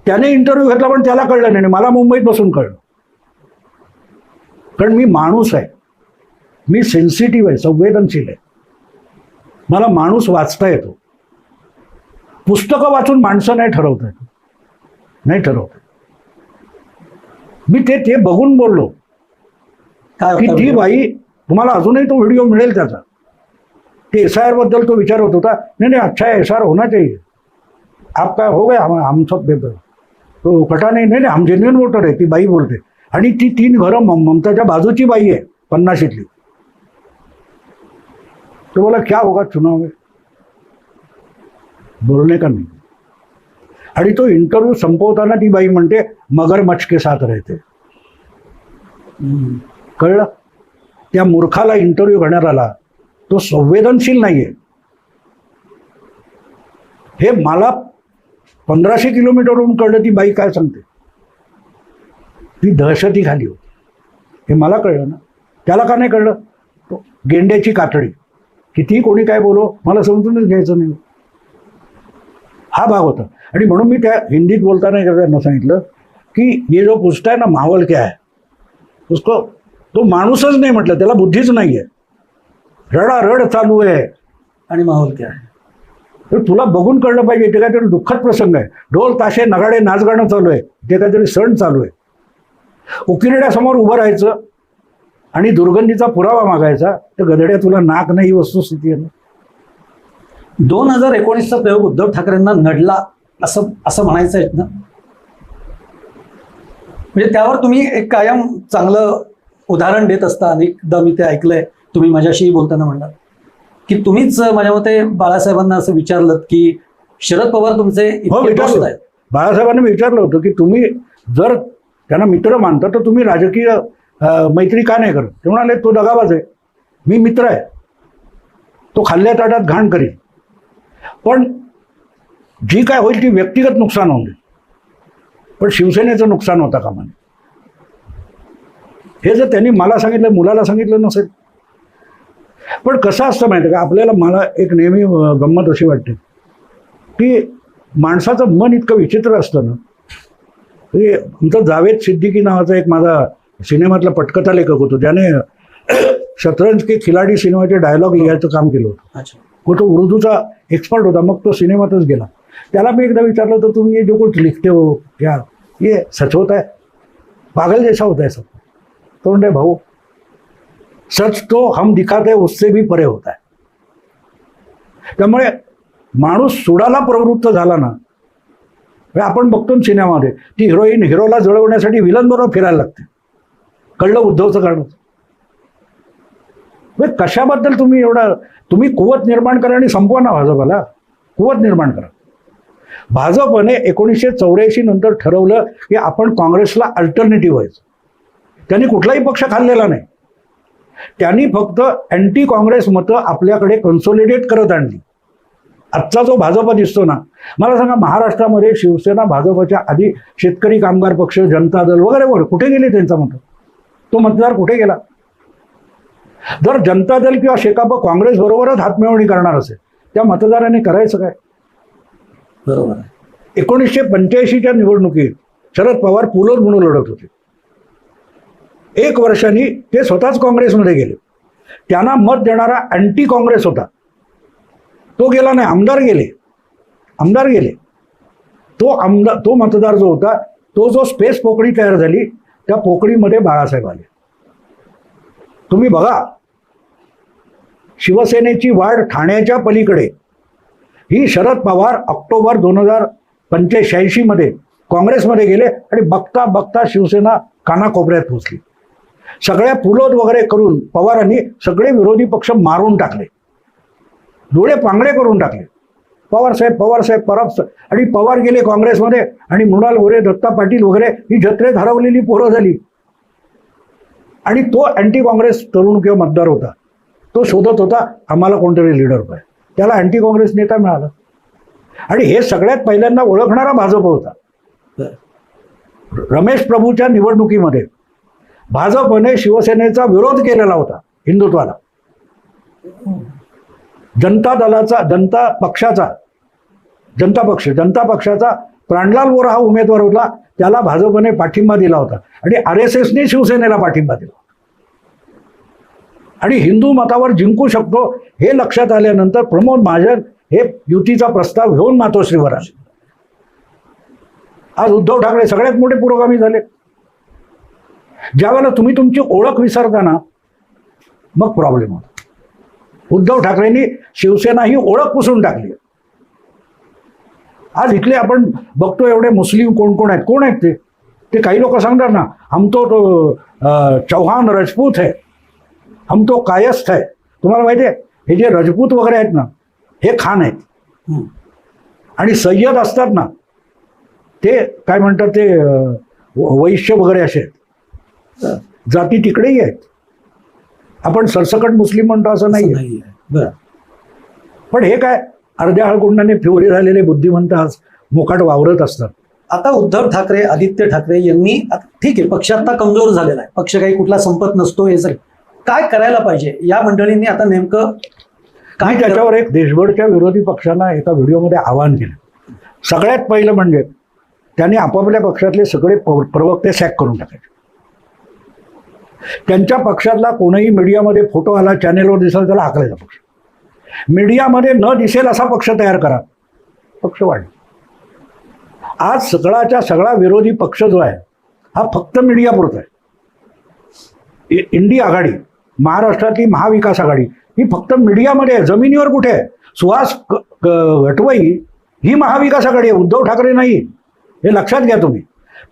त्याने इंटरव्ह्यू घेतला पण त्याला कळलं नाही. मला मुंबईत बसून कळलं. कारण मी माणूस आहे, मी सेन्सिटिव्ह आहे, संवेदनशील आहे. मला माणूस वाचता येतो. पुस्तकं वाचून माणसं नाही ठरवता येत. नाही ठरवता. मी ते बघून बोललो की ती बाई, तुम्हाला अजूनही तो व्हिडिओ मिळेल त्याचा. ते SIR बद्दल तो विचारत होता. नाही अच्छा SIR होना चाहिए. आप काय हो गया हम सब पेपर. तो कटाने नाही हम जेन्युइन वोटर आहे, ती बाई बोलते. आणि ती 3 घरं ममताच्या बाजूची बाई आहे 50शीतली. तो बोला क्या होगा चुनाव में, बोलणे का नाही. आणि तो इंटरव्ह्यू संपवताना ती बाई म्हणते मगरमच्छ के साथ रहते. कळलं. त्या मूर्खाला इंटरव्ह्यू घेणाराला तो संवेदनशील नाहीये. हे मला 1500 किलोमीटरवरून कळलं. ती बाई काय सांगते, ती दहशती खाली होती, हे मला कळलं ना. त्याला का नाही कळलं. तो गेंड्याची कातडी, कितीही कोणी काय बोलो मला समजूनच घ्यायचं नाही, हा भाग होता. आणि म्हणून मी त्या हिंदीत बोलताना त्यांना सांगितलं की ये जो पूछता है ना माहौल क्या है, उसको तो माणूसच नाही म्हटलं, त्याला बुद्धीच नाही आहे. रडारड चालू आहे आणि माहोल काय आहे. तर तुला बघून कळलं पाहिजे ते काहीतरी दुःखद प्रसंग आहे. ढोल ताशे नगाडे नाचगाणं चालू आहे, ते काहीतरी सण चालू आहे. उकिरड्यासमोर उभं राहायचं आणि दुर्गंधीचा पुरावा मागायचा, तर गधड्या तुला नाक नाही, ही वस्तुस्थिती आहे ना. 2019चा प्रयोग उद्धव ठाकरेंना नडला असं म्हणायचं आहे ना. म्हणजे त्यावर तुम्ही एक कायम चांगलं उदाहरण देत असता. अनेकदा मी ते ऐकलंय, तुम्ही माझ्याशी बोलताना म्हणला की तुम्हीच माझ्या मते बाळासाहेबांना असं विचारलं की शरद पवार तुमचे इतके दोस्त आहेत. बाळासाहेबांनी विचारलं होतं की तुम्ही जर त्यांना मित्र मानता तर तुम्ही राजकीय मैत्री का नाही करत. ते म्हणाले तो दगाबाज आहे, मी मित्र आहे, तो खाल्ल्या ताटात घाण करील, पण जी काय होईल ती व्यक्तिगत नुकसान होईल, पण शिवसेनेचं नुकसान होता कामा नये. हे जर त्यांनी मला सांगितलं, मुलाला सांगितलं नसेल. पण कसं असतं माहिती का, आपल्याला मला एक नेहमी गंमत अशी वाटते की माणसाचं मन इतकं विचित्र असतं ना. आमचा जावेद सिद्दीकी नावाचा एक माझा सिनेमातला पटकथा लेखक होतो, त्याने शतरंज के खिलाडी सिनेमाचे डायलॉग लिहायचं काम केलं होतं. तो उर्दूचा एक्सपर्ट होता, मग तो सिनेमातच गेला. त्याला मी एकदा विचारलं तर तुम्ही ये जो कुछ लिखते हो क्या ये सच होता है, पागल जैसा होता है सब. तो म्हणते भाऊ सच तो हम दिखाते हैं उससे भी परे होता है. त्यामुळे माणूस सुडाला प्रवृत्त झाला ना, आपण बघतो सिनेमामध्ये ती हिरोईन हिरोला जळवण्यासाठी विलन बरोबर फिरायला लागते. कळलं उद्धवचं कारण. कशाबद्दल तुम्ही तुम्ही कुवत निर्माण करा आणि संपवा ना भाजपाला. कुवत निर्माण करा. भाजपने 1984 नंतर ठरवलं की आपण काँग्रेसला अल्टरनेटिव्ह व्हायचं. त्यांनी कुठलाही पक्ष खाल्लेला नाही, त्यांनी फक्त अँटी काँग्रेस मतं आपल्याकडे कन्सोलिडेट करत आणली. आजचा जो भाजप दिसतो ना, मला सांगा महाराष्ट्रामध्ये शिवसेना भाजपच्या आधी शेतकरी कामगार पक्ष, जनता दल वगैरे वगैरे कुठे गेले त्यांचा मत, तो मतदार कुठे गेला. जर जनता दल किंवा शेकाप काँग्रेस बरोबरच हातमिळवणी करणार असेल, त्या मतदाराने करायचं काय. बरोबर आहे. 1985च्या निवडणुकीत शरद पवार पुलोद म्हणून लढत होते. 1 वर्षांनी ते स्वतःच काँग्रेसमध्ये गेले. त्यांना मत देणारा अँटी काँग्रेस होता, तो गेला नाही, आमदार गेले. तो मतदार जो होता, तो जो स्पेस पोकळी तयार झाली, त्या पोकळीमध्ये बाळासाहेब आले. तुम्ही बघा, शिवसेनेची वाढ ठाण्याच्या पलीकडे ही शरद पवार ऑक्टोबर 2085 मध्ये काँग्रेसमध्ये गेले आणि बघता बघता शिवसेना कानाकोपऱ्यात पोहोचली. सगळ्या पुलोद वगैरे करून पवारांनी सगळे विरोधी पक्ष मारून टाकले, डोळे पांगडे करून टाकले. पवारसाहेब परब. आणि पवार गेले काँग्रेसमध्ये आणि मृणाल गोरे, दत्ता पाटील वगैरे ही जत्रेत हरवलेली पोरं झाली. आणि तो अँटी काँग्रेस तरुण किंवा मतदार होता, तो शोधत होता आम्हाला कोणतरी लीडर पाहिजे. त्याला अँटी काँग्रेस नेता मिळाला. आणि हे सगळ्यात पहिल्यांदा ओळखणारा भाजप होता. रमेश प्रभूच्या निवडणुकीमध्ये भाजपने शिवसेनेचा विरोध केलेला होता हिंदुत्वाला. जनता पक्षाचा प्राणलाल बोरा हा उमेदवार होता, त्याला भाजपने पाठिंबा दिला होता आणि RSSने शिवसेनेला पाठिंबा दिला. आणि हिंदू मतावर जिंकू शकतो हे लक्षात आल्यानंतर प्रमोद महाजन हे युतीचा प्रस्ताव घेऊन मातोश्रीवर आले. आज उद्धव ठाकरे सगळ्यात मोठे पुरोगामी झाले. ज्यावेळेला तुम्ही तुमची ओळख विसरता ना, मग प्रॉब्लेम होतो. उद्धव ठाकरेंनी शिवसेना ही ओळख पुसून टाकली. आज इथले आपण बघतो एवढे मुस्लिम कोण कोण आहेत ते काही लोक सांगतात ना, हम तो चौहान राजपूत है, हम तो कायस्थ है. तुम्हाला माहिती आहे हे जे राजपूत वगैरे आहेत ना हे खान आहेत, आणि सय्यद असतात ना ते काय म्हणतात ते वैश्य वगैरे असे आहेत. जाती तिकडेही आहेत. आपण सरसकट मुस्लिम म्हणतो असं नाही. बरं. पण हे काय अर्ध्या हळकुंडाने फिवरे झालेले बुद्धिमंत आज मोकाट वावरत असतात. आता उद्धव ठाकरे, आदित्य ठाकरे यांनी ठीक आहे, पक्ष आता कमजोर झालेला आहे, पक्ष काही कुठला संपत नसतो, हे सगळं काय करायला पाहिजे या मंडळींनी आता नेमकं काय? त्याच्यावर एक देशभरच्या विरोधी पक्षांना एका व्हिडिओमध्ये आवाहन केलं. सगळ्यात पहिलं म्हणजे त्यांनी आपापल्या पक्षातले सगळे प्रवक्ते सॅक करून टाकायचे. त्यांच्या पक्षातला कोणीही मीडियामध्ये फोटो आला, चॅनेलवर दिसेल, त्याला हाकलायचा पक्ष. मीडियामध्ये न दिसेल असा पक्ष तयार करा, पक्ष वाढला. आज सगळाच्या सगळा विरोधी पक्ष जो आहे हा फक्त मीडियापुरता आहे. इंडिया आघाडी, महाराष्ट्रातली महाविकास आघाडी ही फक्त मीडियामध्ये आहे, जमिनीवर कुठे आहे? सुहास गटवई ही महाविकास आघाडी आहे, उद्धव ठाकरे नाही. हे लक्षात घ्या.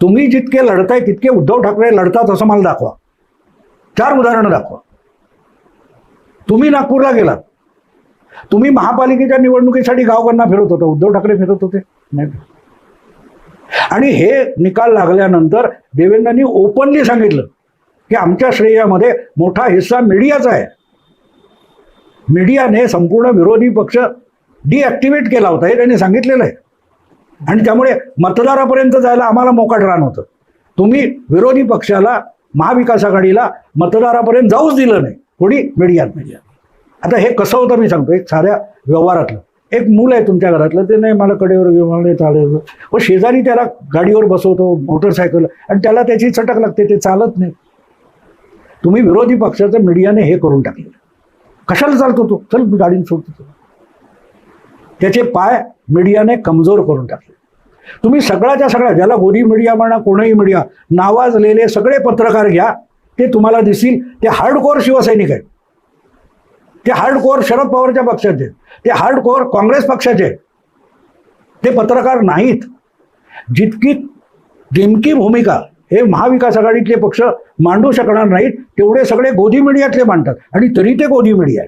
तुम्ही जितके लढताय तितके उद्धव ठाकरे लढतात असं मला दाखवा. 4 उदाहरणं दाखवा. तुम्ही नागपूरला गेलात, तुम्ही महापालिकेच्या निवडणुकीसाठी गावकऱ्यांना फिरत होता, उद्धव ठाकरे फिरत होते नाही. आणि हे निकाल लागल्यानंतर देवेंद्रांनी ओपनली सांगितलं की आमच्या श्रेयामध्ये मोठा हिस्सा मीडियाचा आहे. मीडियाने संपूर्ण विरोधी पक्ष डिॲक्टिव्हेट केला होता हे त्यांनी सांगितलेलं आहे. आणि त्यामुळे मतदारापर्यंत जायला आम्हाला मोकाट रान होतं. तुम्ही विरोधी पक्षाला, महाविकास आघाडीला मतदारापर्यंत जाऊच दिलं नाही. कोणी? मीडिया. आता हे कसं होतं मी सांगतो. एक साध्या व्यवहारातलं एक मूल आहे तुमच्या घरातलं, ते नाही मला कडेवर घेऊन चालत, व शेजारी त्याला गाडीवर बसवतो मोटरसायकल, आणि त्याला त्याची चटक लागते, ते चालत नाही. तुम्ही विरोधी पक्षाचं मीडियाने हे करून टाकलेलं. कशाला चालतो तो? चल मी गाडीने सोडतो. त्याचे पाय मीडियाने कमजोर करून टाकले. तुम्ही सगळ्याच्या सगळ्या, ज्याला गोदी मीडिया म्हणा, कोणीही मीडिया, नावाजलेले सगळे पत्रकार घ्या, ते तुम्हाला दिसतील ते हार्डकोर शिवसैनिक आहेत. ते हार्डकोर शरद पवारच्या पक्षाचे, ते हार्डकोर काँग्रेस पक्षाचे. ते पत्रकार नाहीत. जितकी नेमकी भूमिका हे महाविकास आघाडीतले पक्ष मांडू शकणार नाहीत, तेवढे सगळे गोदी मीडियातले मांडतात. आणि तरी ते गोदी मीडिया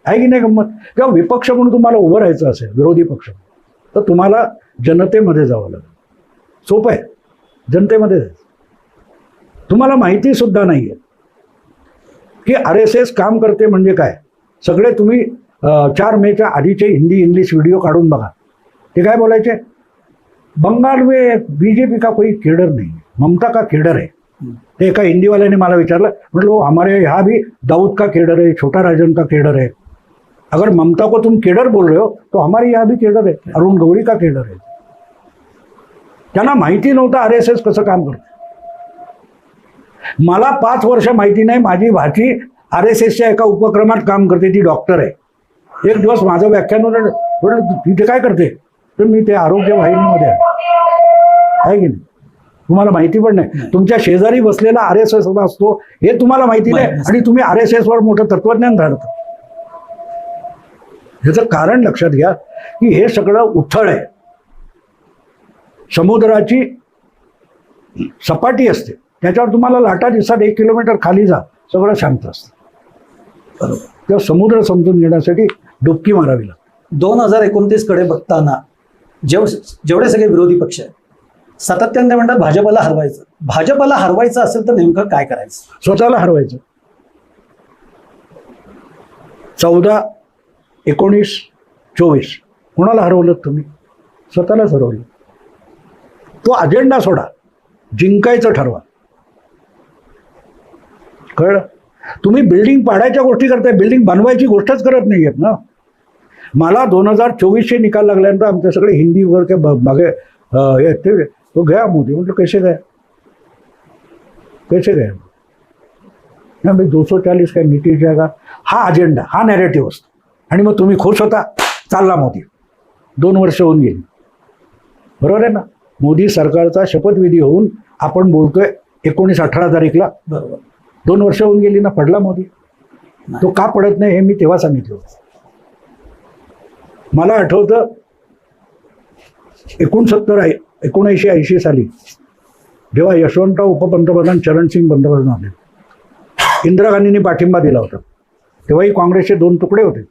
आहे की नाही गंमत? तेव्हा विपक्ष म्हणून तुम्हाला उभं राहायचं असेल, विरोधी पक्ष, तर तुम्हाला जनतेमध्ये जावं लागेल. सोपं आहे, जनतेमध्ये जायचं. तुम्हाला माहिती सुद्धा नाही आहे की RSS काम करते म्हणजे काय. सगळे तुम्ही 4 मेच्या आधीचे हिंदी इंग्लिश व्हिडिओ काढून बघा. ते काय बोलायचे? बंगाल में बीजेपी का कोई केडर नहीं, ममता का केडर है. ते एका हिंदीवाल्याने मला विचारलं, म्हटलं हमारे यहाँ भी दाऊद का केडर है, छोटा राजन का केडर है. अगर ममता को तुम केडर बोल रहे हो तो हमारे यहाँ भी केडर है, अरुण गवळी का केडर है. त्यांना माहिती नव्हतं RSS कसं काम करतं. मला 5 वर्ष माहिती नाही. माझी भाची RSSच्या एका उपक्रमात काम करते, ती डॉक्टर आहे. एक दिवस माझं व्याख्यान होतं, म्हटलं तिथे काय करते? तर मी ते आरोग्य वाहिनीमध्ये आहे की नाही. तुम्हाला माहिती पण नाही. तुमच्या शेजारी बसलेला RSS असतो हे तुम्हाला माहिती नाही, आणि तुम्ही RSS वर मोठं तत्वज्ञान धाडता. ह्याचं कारण लक्षात घ्या की हे सगळं उथळ आहे. समुद्राची सपाटी असते, त्याच्यावर तुम्हाला लाटा दिसतात, 1 किलोमीटर खाली जा, सगळं शांत असतं. बरोबर. तेव्हा समुद्र समजून घेण्यासाठी डुबकी मारावी लागते. 2029 कडे बघताना जेवढे सगळे विरोधी पक्ष आहेत सातत्याने म्हणतात भाजपला हरवायचं. भाजपला हरवायचं असेल तर नेमकं काय करायचं? स्वतःला हरवायचं. 14, 19, 24 कोणाला हरवलं तुम्ही? स्वतःलाच हरवलं. तो अजेंडा सोडा, जिंकायचं ठरवा. कळलं? तुम्ही बिल्डिंग पाडायच्या गोष्टी करताय, बिल्डिंग बनवायची गोष्टच करत नाही आहेत ना. मला 2024चे निकाल लागल्यानंतर आमचे सगळे हिंदी वगैरे मागे ते तो गया मोदी. म्हटलं कैसे गया, कैसे गया? ना भाई 240 काय नीतीश जागा, हा अजेंडा, हा नॅरेटिव्ह असतो. आणि मग तुम्ही खुश होता, चालला मोदी. 2 वर्ष होऊन गेली. बरोबर आहे ना. मोदी सरकारचा शपथविधी होऊन आपण बोलतोय 19-18 तारीखला. बरोबर. 2 वर्ष होऊन गेली ना. पडला मोदी. तो का पडत नाही हे मी तेव्हा सांगितलं. मला आठवतं 1980 साली जेव्हा यशवंतराव उपपंतप्रधान, चरणसिंग पंतप्रधान होते, इंदिरा गांधींनी पाठिंबा दिला होता, तेव्हाही काँग्रेसचे 2 तुकडे होते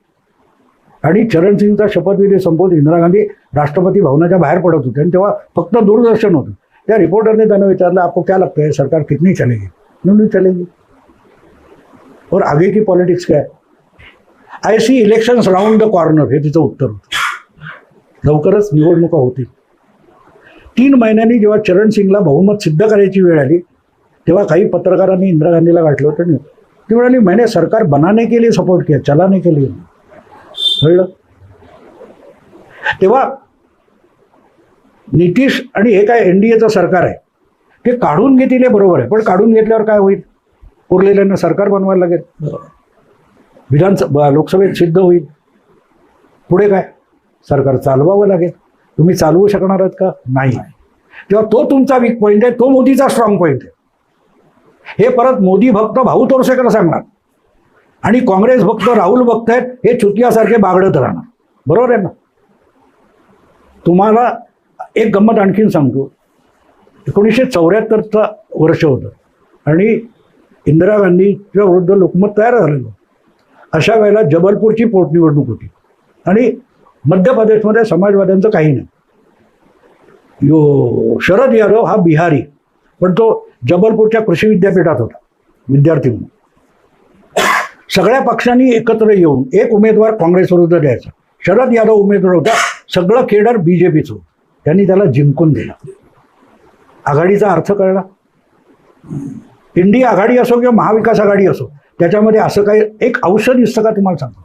आणि चरणसिंगचा शपथविधी संपवून इंदिरा गांधी राष्ट्रपती भवनाच्या बाहेर पडत होते आणि तेव्हा फक्त दूरदर्शन होतं. त्या रिपोर्टरने त्यांना विचारलं, आपको क्या लगता है सरकार कितनी चलेगी? नहीं चलेगी. और आगे की पॉलिटिक्स क्या है? I see elections round the corner, हे तिचं उत्तर होतं. लवकरच निवडणुका होतील. 3 महिन्यांनी जेव्हा चरणसिंगला बहुमत सिद्ध करायची वेळ आली तेव्हा काही पत्रकारांनी इंदिरा गांधीला गाठलं होतं. ती म्हणाली, मैंने सरकार बनाने के लिए सपोर्ट किया, चलाने के लिए. कळलं? तेव्हा नितीश आणि हे काय एनडीएचं सरकार आहे ते काढून घेतील हे बरोबर आहे, पण काढून घेतल्यावर काय होईल? उरलेल्यांना सरकार बनवायला लागेल, विधानसभा लोकसभेत सिद्ध होईल. पुढे काय? सरकार चालवावं लागेल. तुम्ही चालवू शकणार आहात का? नाही. तेव्हा तो तुमचा वीक पॉईंट आहे, तो मोदीचा स्ट्रॉंग पॉईंट आहे. हे परत मोदी भक्त भाऊ तोरसेकर सांगणार आणि काँग्रेस भक्त राहुल भक्त आहेत हे चुतियासारखे बागडत राहणार. बरोबर आहे ना? तुम्हाला एक गंमत आणखीन सांगतो. 1974चं वर्ष होतं आणि इंदिरा गांधीच्या विरुद्ध लोकमत तयार झालेलं. अशा वेळेला जबलपूरची पोटनिवडणूक होती आणि मध्य प्रदेशमध्ये समाजवाद्यांचं काही नाही. शरद यादव हा बिहारी, पण तो जबलपूरच्या कृषी विद्यापीठात होता विद्यार्थी म्हणून. सगळ्या पक्षांनी एकत्र येऊन एक उमेदवार काँग्रेस विरुद्ध द्यायचा. शरद यादव उमेदवार होता, सगळं केडर बीजेपीचं होतं. त्यांनी त्याला जिंकून दिला. आघाडीचा अर्थ कळला. इंडिया आघाडी असो किंवा महाविकास आघाडी असो, त्याच्यामध्ये असं काही एक औषध दिसतं का तुम्हाला सांगतो?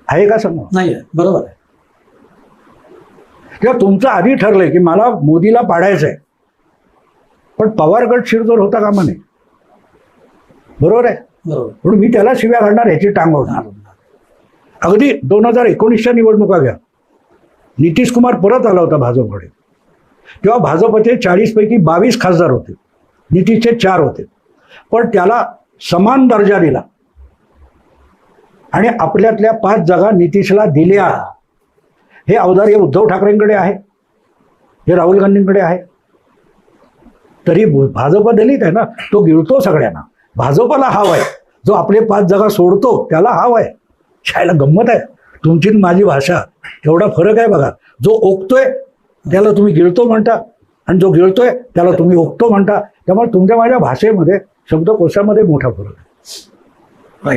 आहे का सांगा? नाही. बरोबर आहे. तेव्हा तुमचं आधी ठरलंय की मला मोदीला पाडायचं आहे, पण पवार गट शिरजोर होता कामा नये. बरोबर आहे? बरोबर. म्हणून मी त्याला शिव्या घालणार, ह्याची टांग ओढणार. अगदी 2019च्या निवडणुका घ्या. नितीश कुमार परत आला होता भाजपकडे. तेव्हा भाजपचे 40 पैकी 22 खासदार होते, नितीशचे 4 होते, पण त्याला समान दर्जा दिला आणि आपल्यातल्या 5 जागा नितीशला दिल्या. हे अवधार हे उद्धव ठाकरेंकडे आहे, हे राहुल गांधींकडे आहे. तरी भाजप दलित आहे ना, तो गिळतो सगळ्यांना. भाजपला हाव आहे, जो आपले 5 जागा सोडतो त्याला हाव आहे. शायला गंमत आहे तुमची माझी भाषा, एवढा फरक आहे बघा. जो ओकतोय त्याला तुम्ही गिळतो म्हणता आणि जो गिळतोय त्याला तुम्ही ओकतो म्हणता. त्यामुळे तुमच्या माझ्या भाषेमध्ये शब्दकोशामध्ये मोठा फरक आहे.